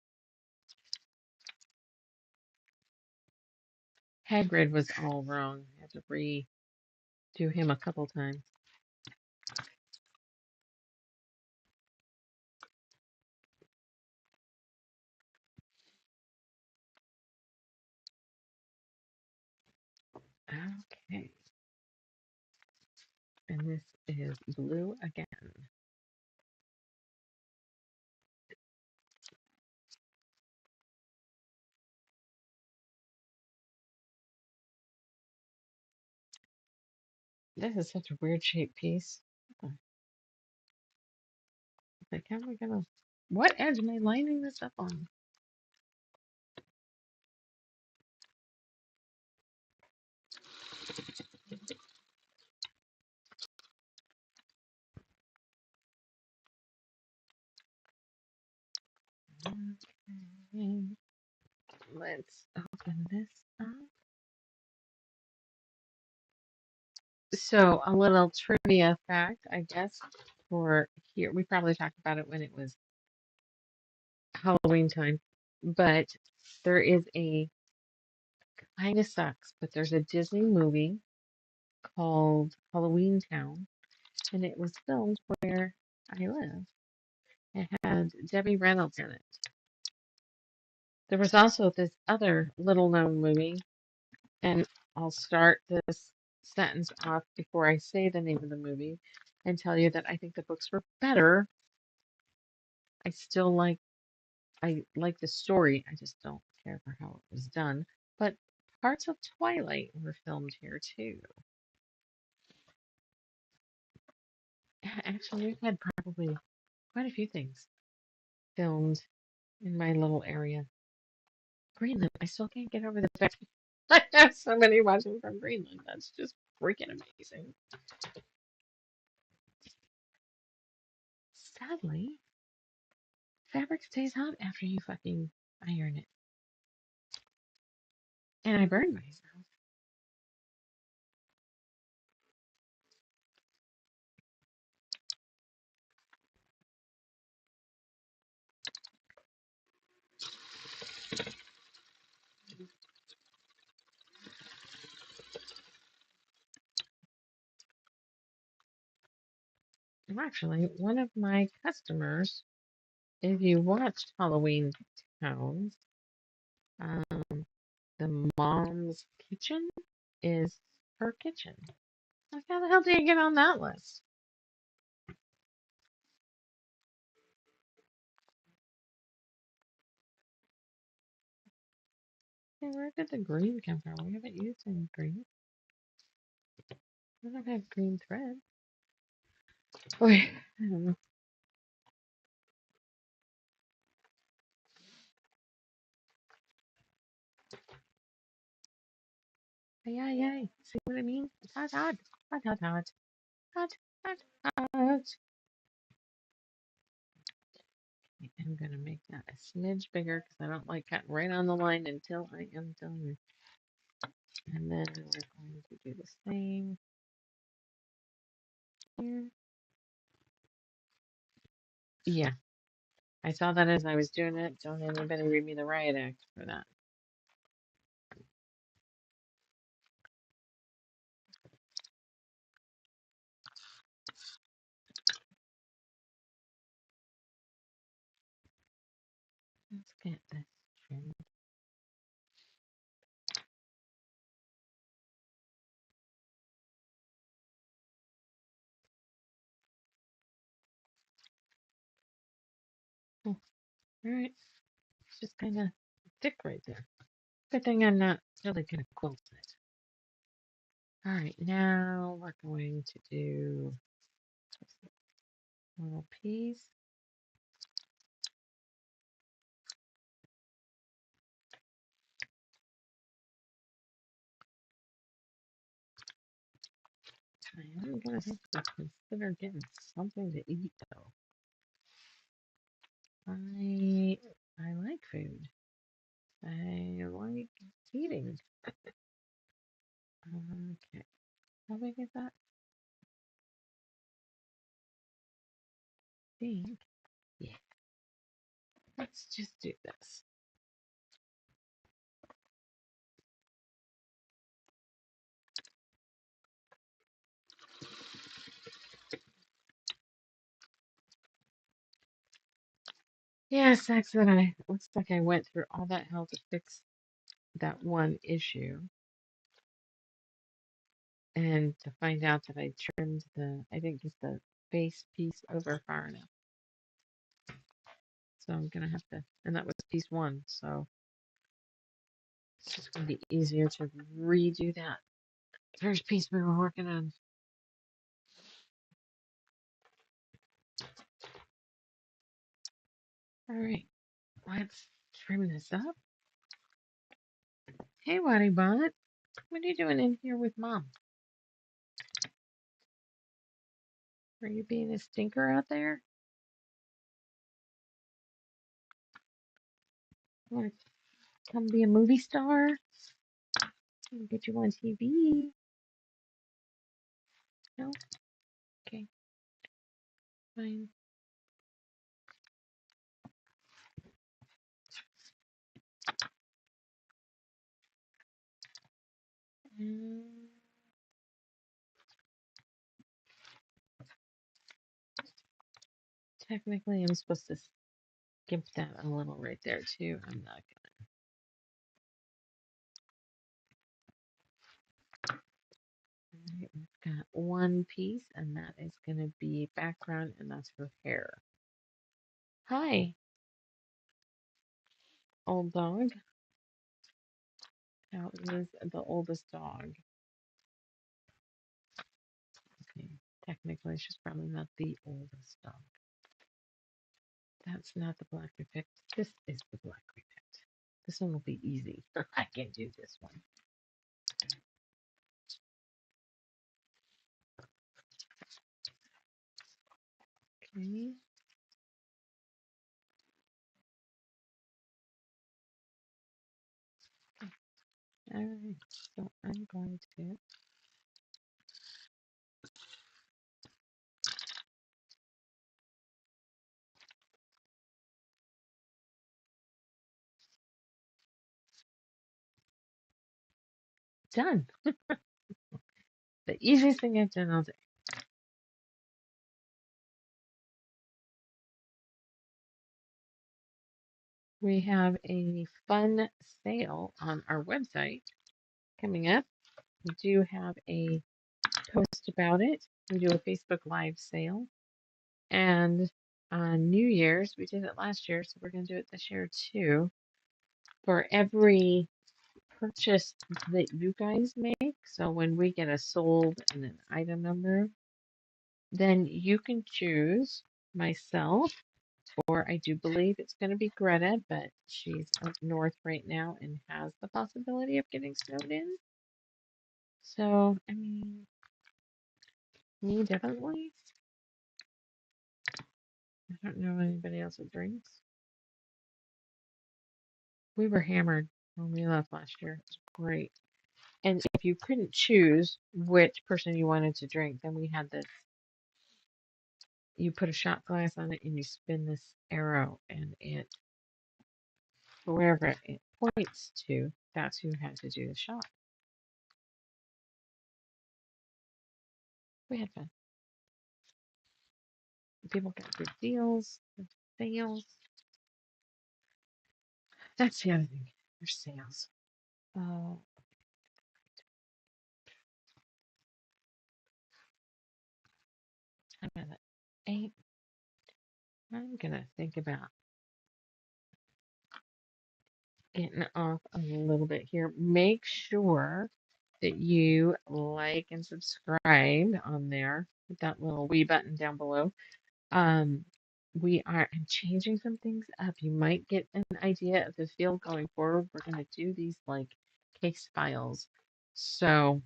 Hagrid was all wrong. I had to redo him a couple times. Okay. And this is blue again. This is such a weird shaped piece. Like, how am I gonna? What edge am I lining this up on? Okay. Let's open this up. So, a little trivia fact, I guess, for here. We probably talked about it when it was Halloween time, but there is a kind of sucks, but there's a Disney movie called Halloween Town, and it was filmed where I live. It had Debbie Reynolds in it. There was also this other little known movie, and I'll start this sentence off before I say the name of the movie and tell you that I think the books were better. I still I like the story. I just don't care for how it was done. But parts of Twilight were filmed here too. Actually, we've had probably quite a few things filmed in my little area. Greenland. I still can't get over the fact I have so many watching from Greenland. That's just freaking amazing. Sadly, fabric stays hot after you fucking iron it. And I burned myself. Actually, one of my customers, if you watched Halloween Towns, um, the mom's kitchen is her kitchen. Like, how the hell do you get on that list? Hey, where did the green come from? We haven't used any green. We don't have green thread. Wait, I don't know. Ay, ay, ay. See what I mean? It's hot, hot. Hot, hot, hot. Hot, hot, hot. I'm going to make that a smidge bigger because I don't like cutting right on the line until I am done. And then we're going to do the same here. Yeah, I saw that as I was doing it. Don't anybody read me the riot act for that. Let's get this trimmed. Alright, it's just kind of thick right there. Good thing I'm not really going to quilt it. Alright, now we're going to do a little piece. I am going to have to consider getting something to eat, though. I like food. I like eating. Okay. How big is that? Think. Yeah. Let's just do this. Yeah, sucks that looks like I went through all that hell to fix that one issue. And to find out that I trimmed I didn't get the base piece over far enough. So I'm gonna have to, and that was piece one, so it's just gonna be easier to redo that first piece we were working on. All right, let's trim this up. Hey, Waddy Bot, what are you doing in here with Mom? Are you being a stinker out there? Want to come be a movie star? Get you on TV? No? Okay, fine. Um, Technically, I'm supposed to skip that a little right there, too. I'm not Alright, we've got one piece, and that is going to be background, and that's her hair. Hi, old dog. How is the oldest dog? Okay, technically, she's probably not the oldest dog. That's not the black we picked. This is the black we picked. This one will be easy. I can do this one. Okay. Alright, so I'm going to done. The easiest thing I've done all day. We have a fun sale on our website coming up. We do have a post about it. We do a Facebook Live sale. And on New Year's, we did it last year, so we're going to do it this year too. For every purchase that you guys make, so when we get a sold and an item number, then you can choose myself, or I do believe it's going to be Greta, but she's up north right now and has the possibility of getting snowed in. So, I mean, me definitely. I don't know anybody else that drinks. We were hammered when we left last year. It was great. And if you couldn't choose which person you wanted to drink, then we had this. You put a shot glass on it and you spin this arrow, and wherever it points to, that's who had to do the shot. We had fun. People got good deals, good sales. That's the other thing. There's sales. I'm gonna I'm gonna think about getting off a little bit here. Make sure that you like and subscribe on there with that little wee button down below. Um, I'm changing some things up. You might get an idea of the feel going forward. We're going to do these like case files. So,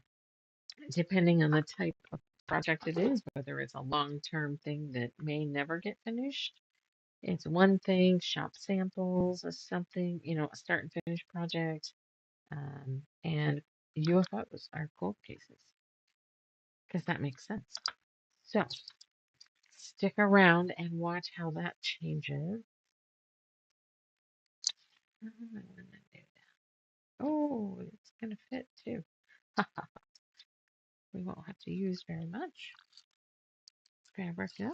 depending on the type of project it is, whether it's a long-term thing that may never get finished, it's one thing, shop samples of something, a start and finish project, and UFOs are cold cases, because that makes sense. So, stick around and watch how that changes. Oh, it's going to fit too. We won't have to use very much. Fabric up,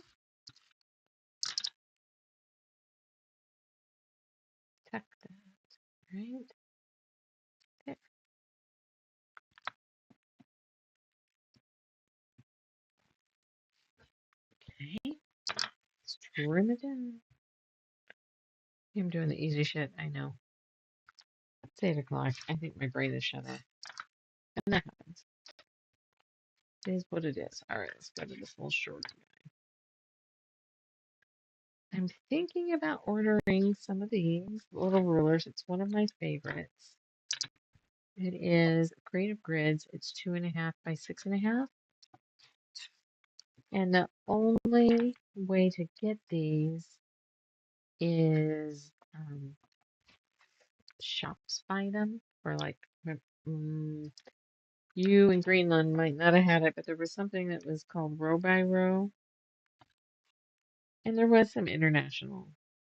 tuck that, right? There. Okay, let's trim it in. I'm doing the easy shit, I know. It's 8 o'clock. I think my brain is shut off. And that happens. It is what it is. Alright, let's go to this little short guy. I'm thinking about ordering some of these little rulers. It's one of my favorites. It is Creative Grids. It's 2.5 by 6.5. And the only way to get these is shops buy them for like you in Greenland might not have had it, but there was something that was called row by row, and there was some international,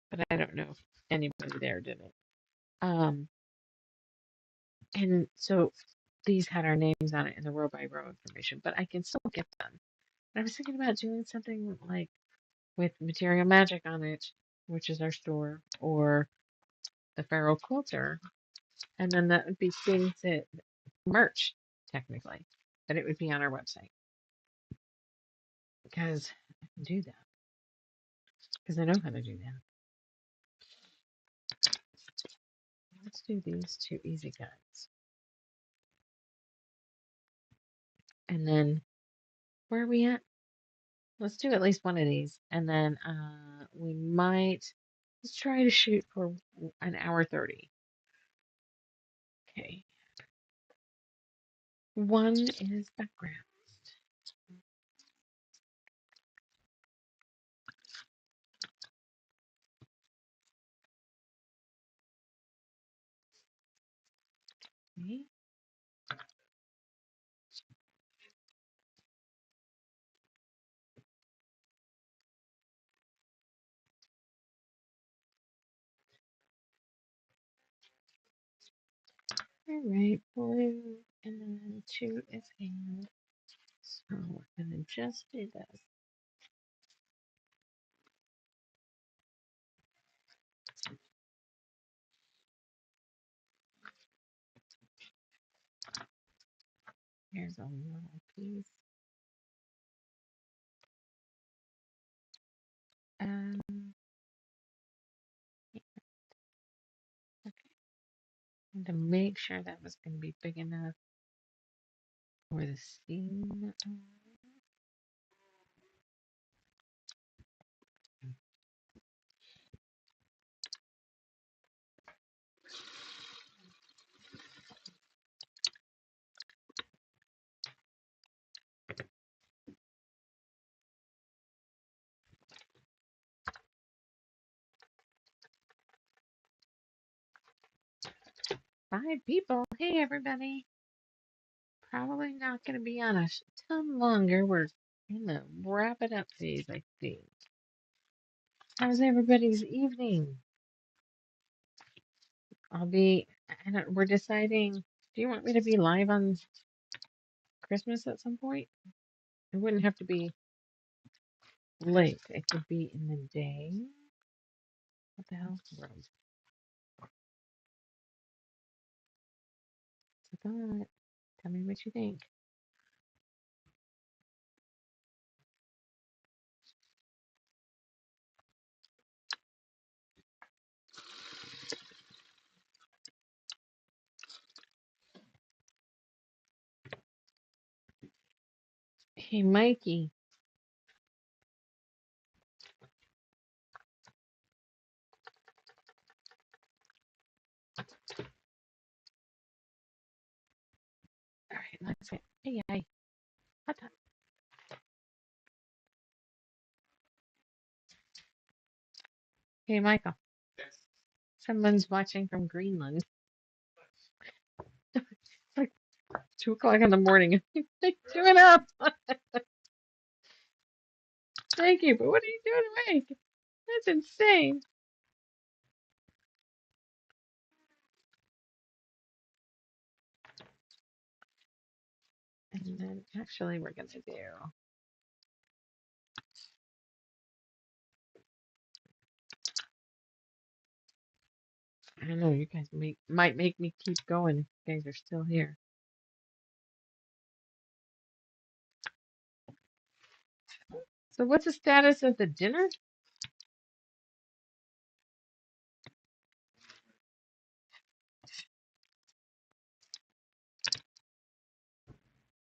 but I don't know if anybody there did it. And so these had our names on it in the row by row information, but I can still get them. And I was thinking about doing something like with Material Magic on it, which is our store, or the Pharaoh Quilter, and then that would be things that merch technically, but it would be on our website because I can do that because I know how to do that. Let's do these two easy guides, and then where are we at? Let's do at least one of these, and then we might let's try to shoot for an hour 30. Okay. One is background. Okay. All right, blue, and then two is hand. So we're gonna just do this. Here's a little piece. Um, okay. And to make sure that was going to be big enough for the seam. Five people. Hey, everybody. Probably not going to be on a ton longer. We're in the wrap it up phase, I think. How's everybody's evening? We're deciding, do you want me to be live on Christmas at some point? It wouldn't have to be late. It could be in the day. What the hell? Rose. It's a thought. Tell me what you think. Hey, Mikey. All right, let's get. Hey, hey. Hot dog. Hey, Michael. Someone's watching from Greenland. It's like 2 o'clock in the morning. Like, doing up. Thank you, but what are you doing awake? That's insane. And then actually, we're gonna do. I don't know. You guys might make me keep going if you guys are still here. So, what's the status of the dinner?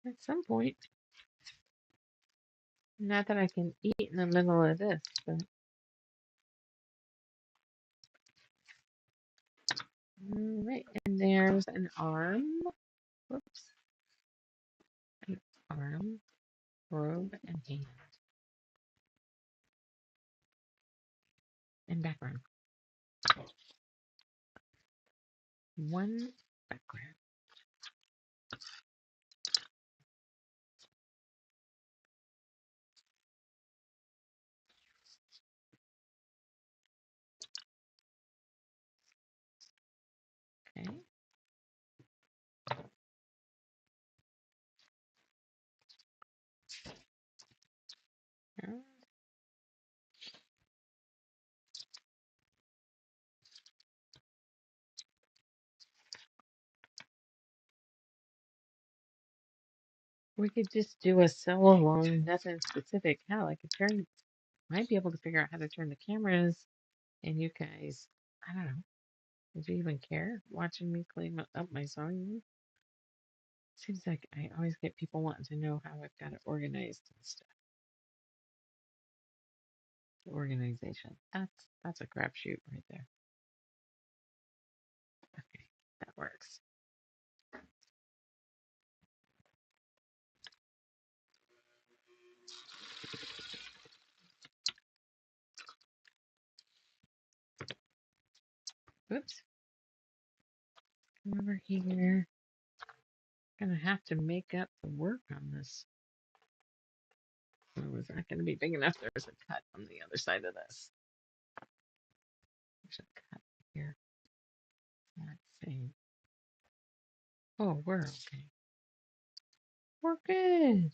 At some point. Not that I can eat in the middle of this, but all right. And there's an arm. Whoops. An arm, robe, and hand, and background. One background. Okay. Now, we could just do a solo along, nothing specific. Hell, I could might be able to figure out how to turn the cameras, and you guys, I don't know. Would you even care watching me clean up my sewing room? Seems like I always get people wanting to know how I've got it organized and stuff. Organization. That's a crapshoot right there. Okay, that works. Oops. Come over here. Gonna have to make up the work on this. Oh, it's not gonna be big enough. There's a cut on the other side of this. There's a cut here. Let's see. Oh, we're okay. We're good.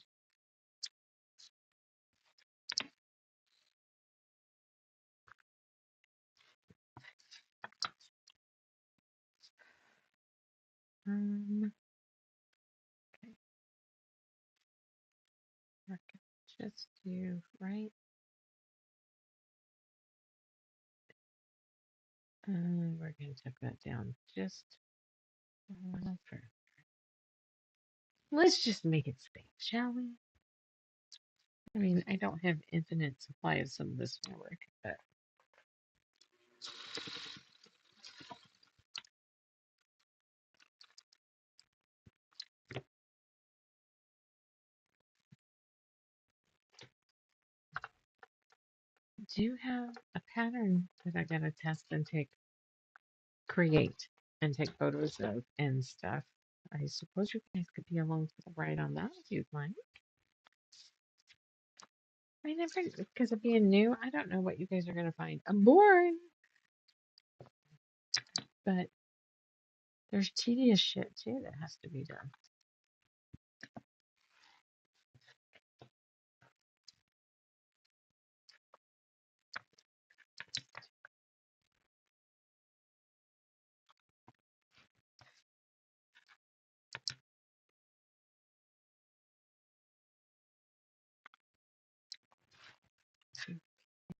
Okay. We're gonna just do right. We're gonna tuck that down just a little further. Let's just make it safe, shall we? I mean, I don't have infinite supply of some of this fabric, but I do have a pattern that I gotta test and create and take photos of and stuff. I suppose you guys could be along for the ride on that if you'd like. I never, because of being new, I don't know what you guys are gonna find. I'm bored, but there's tedious shit too that has to be done.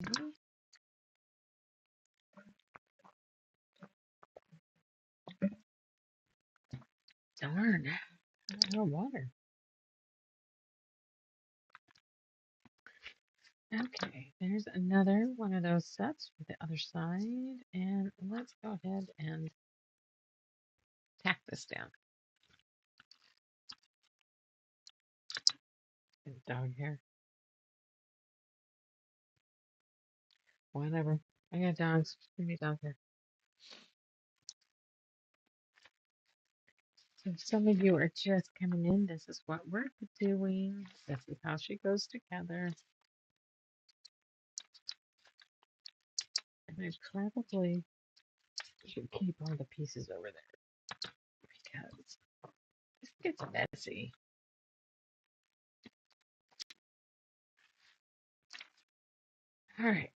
Okay. Darn, no water. Okay, there's another one of those sets for the other side. And let's go ahead and tack this down. Dog hair. Whatever. I got dogs. Give me dog hair. So if some of you are just coming in, this is what we're doing. This is how she goes together. And I probably should keep all the pieces over there because this gets messy. All right.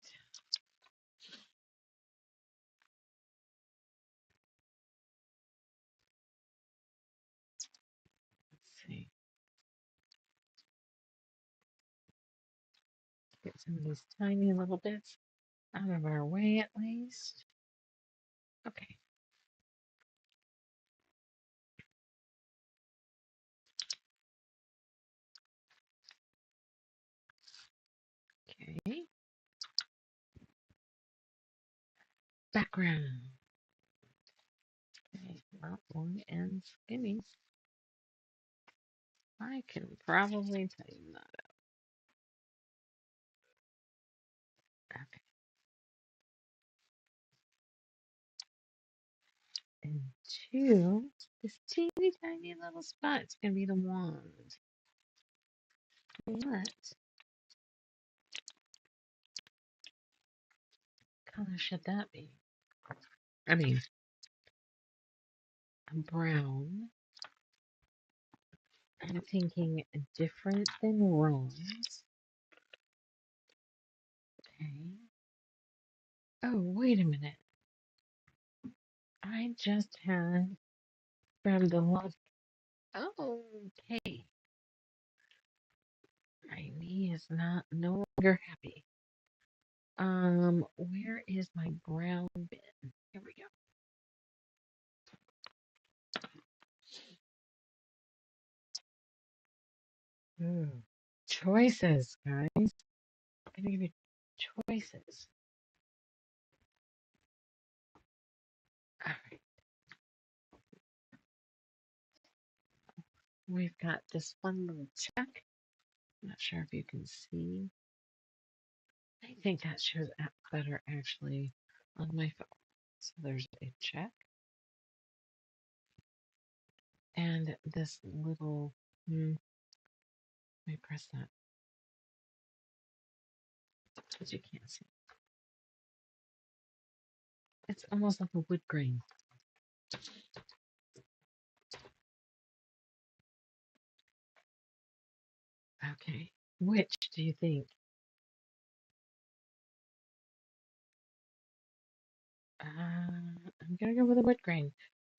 Let's see. Get some of these tiny little bits out of our way at least. Okay. Okay. Background. Okay. Well, long and skinny. I can probably tighten that up. Okay. And two, this teeny tiny little spot is going to be the wand. What color should that be? I mean, a brown. I'm thinking different than rose. Okay. Oh, wait a minute. I just had from the love. Oh, okay. My knee is not no longer happy. Where is my brown bin? Here we go. Ooh. Choices, guys. I'm gonna give you choices. All right. We've got this one little check. I'm not sure if you can see. I think that shows up better actually on my phone. So there's a check. And this little, let me press that because you can't see. It's almost like a wood grain. Okay. Which do you think? I'm gonna go with a wood grain.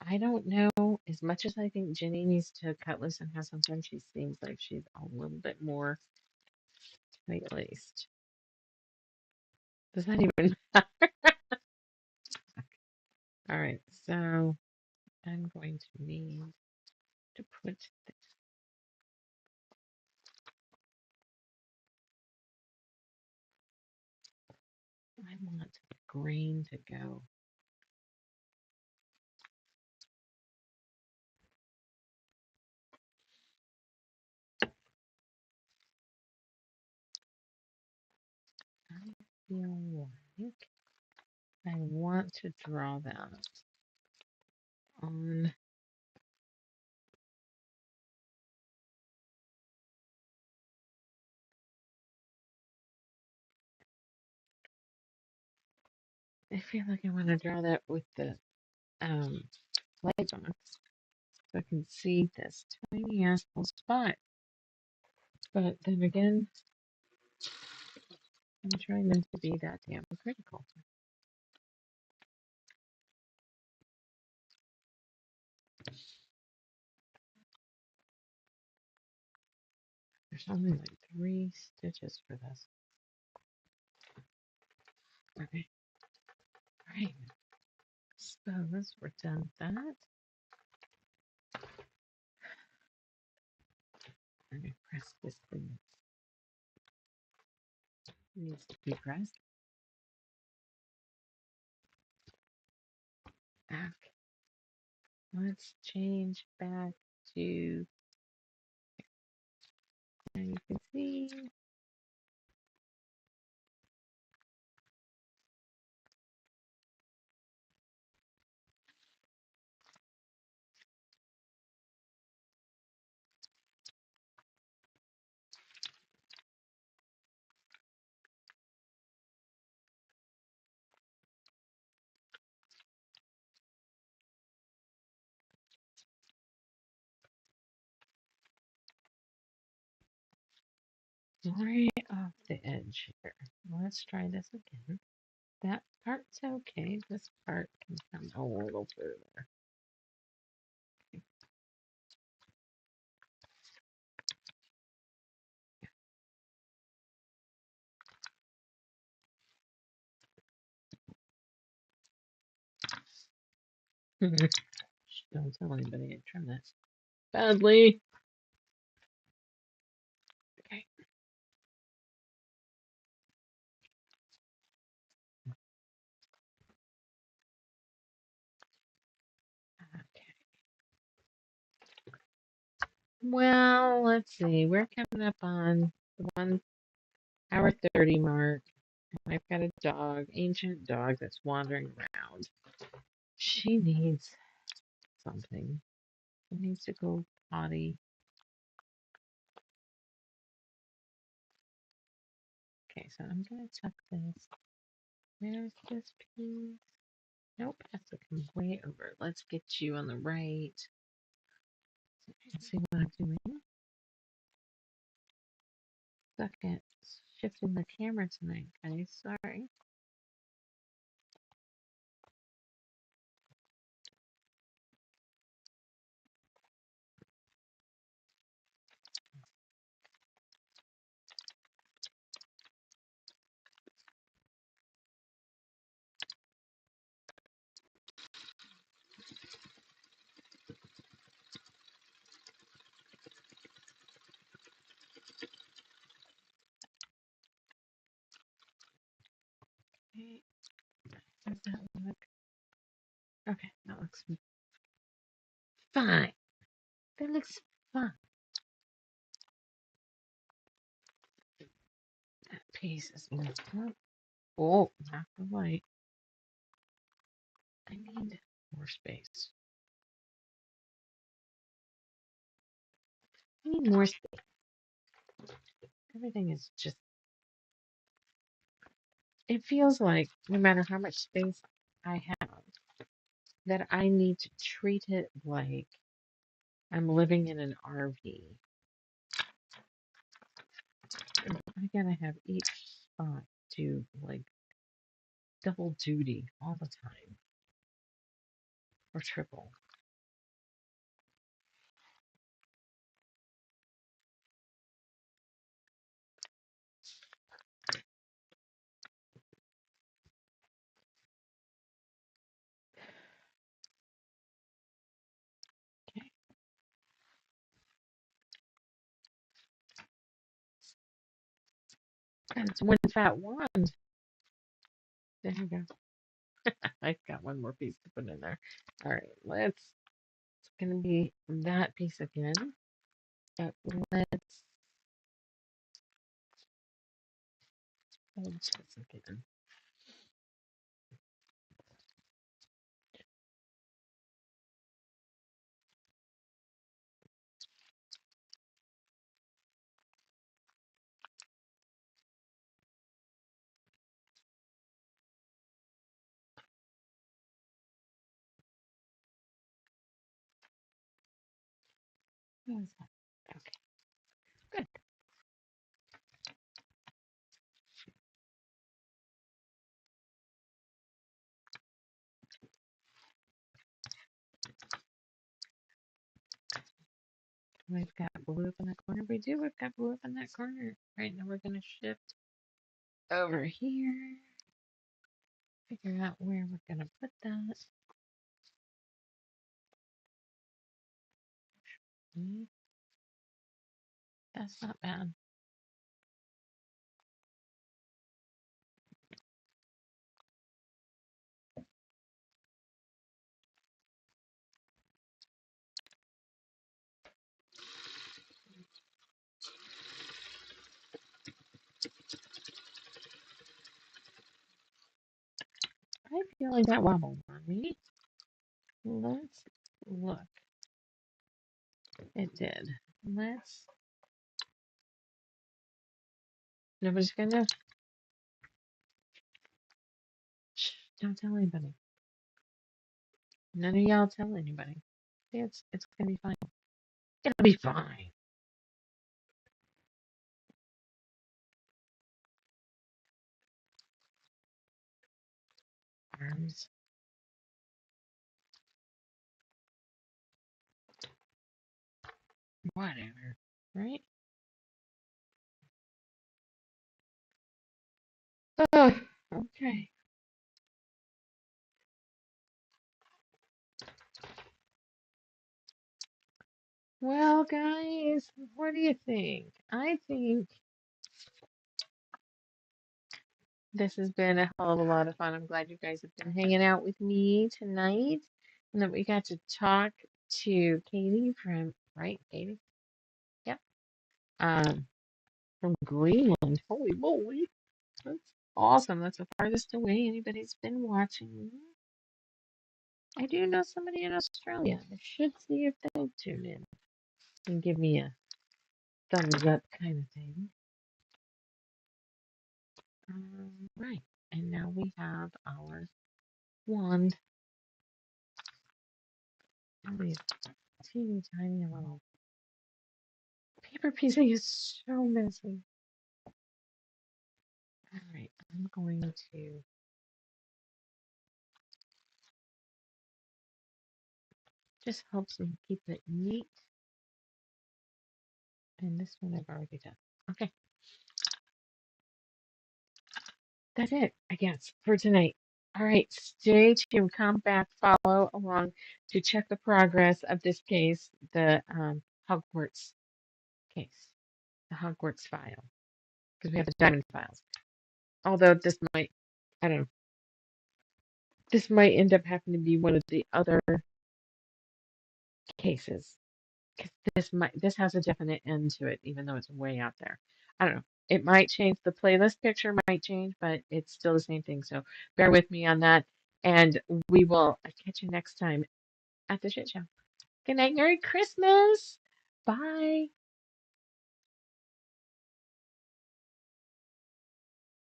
I don't know. As much as I think Ginny needs to cut loose and have some fun, she seems like she's a little bit more tight laced. Does that even matter? All right, so I'm going to need to put this. I want the grain to go. I feel like I want to draw that on. I feel like I want to draw that with the light box so I can see this tiny ass little spot. But then again, I'm trying not to be that damn critical. There's only like 3 stitches for this. Okay. All right. Suppose we're done with that. I'm going to press this thing. Needs to be pressed back. Let's change back to, and you can see. Right off the edge here. Let's try this again. That part's okay. This part can come a little further. Don't tell anybody I trim this badly. Okay. Okay. Well, let's see. We're coming up on the 1 hour 30 mark. I've got a dog, ancient dog that's wandering around. She needs something. She needs to go potty. Okay, so I'm gonna tuck this. There's this piece. Nope, has to come way over. Let's get you on the right. So you can see what I'm doing. Stuck at shifting the camera tonight, guys. Sorry. Okay, does that look? Okay, that looks fine. That looks fine. That piece is moved up. Oh, not the light. I need more space. I need more space. Everything is just, it feels like no matter how much space I have, that I need to treat it like I'm living in an RV. I gotta have each spot do like double duty all the time, or triple. Okay, and it's one fat wand. There you go. I've got one more piece to put in there. All right, it's gonna be that piece again. But let's hold this again. How is that? Okay, good. We've got blue up in that corner. We do. We've got blue up in that corner. Right now we're gonna shift over here. Figure out where we're gonna put that. Okay, that's not bad. feel like that wobbled on me. Let's look. It did. Let's. Nobody's gonna. Shh, don't tell anybody. None of y'all tell anybody. It's gonna be fine. It'll be fine. Arms. Whatever. Right? Oh, okay. Well, guys, what do you think? I think this has been a hell of a lot of fun. I'm glad you guys have been hanging out with me tonight and that we got to talk to Katie from, right, Katie? Yep. Um, from Greenland. Holy moly. That's awesome. That's the farthest away anybody's been watching. I do know somebody in Australia. I should see if they'll tune in and give me a thumbs up kind of thing. Right. And now we have our wand. And these teeny tiny little paper piecing is so messy. All right. I'm going to just helps me keep it neat. And this one I've already done. Okay. That's it, I guess, for tonight. All right, stay tuned. Come back, follow along to check the progress of this case, the Hogwarts case, the Hogwarts file, because we have the diamond files. Although this might, I don't know, this might end up having to be one of the other cases. Because this has a definite end to it, even though it's way out there. I don't know. It might change. The playlist picture might change, but it's still the same thing. So bear with me on that. And we will catch you next time at the shit show. Good night. Merry Christmas. Bye.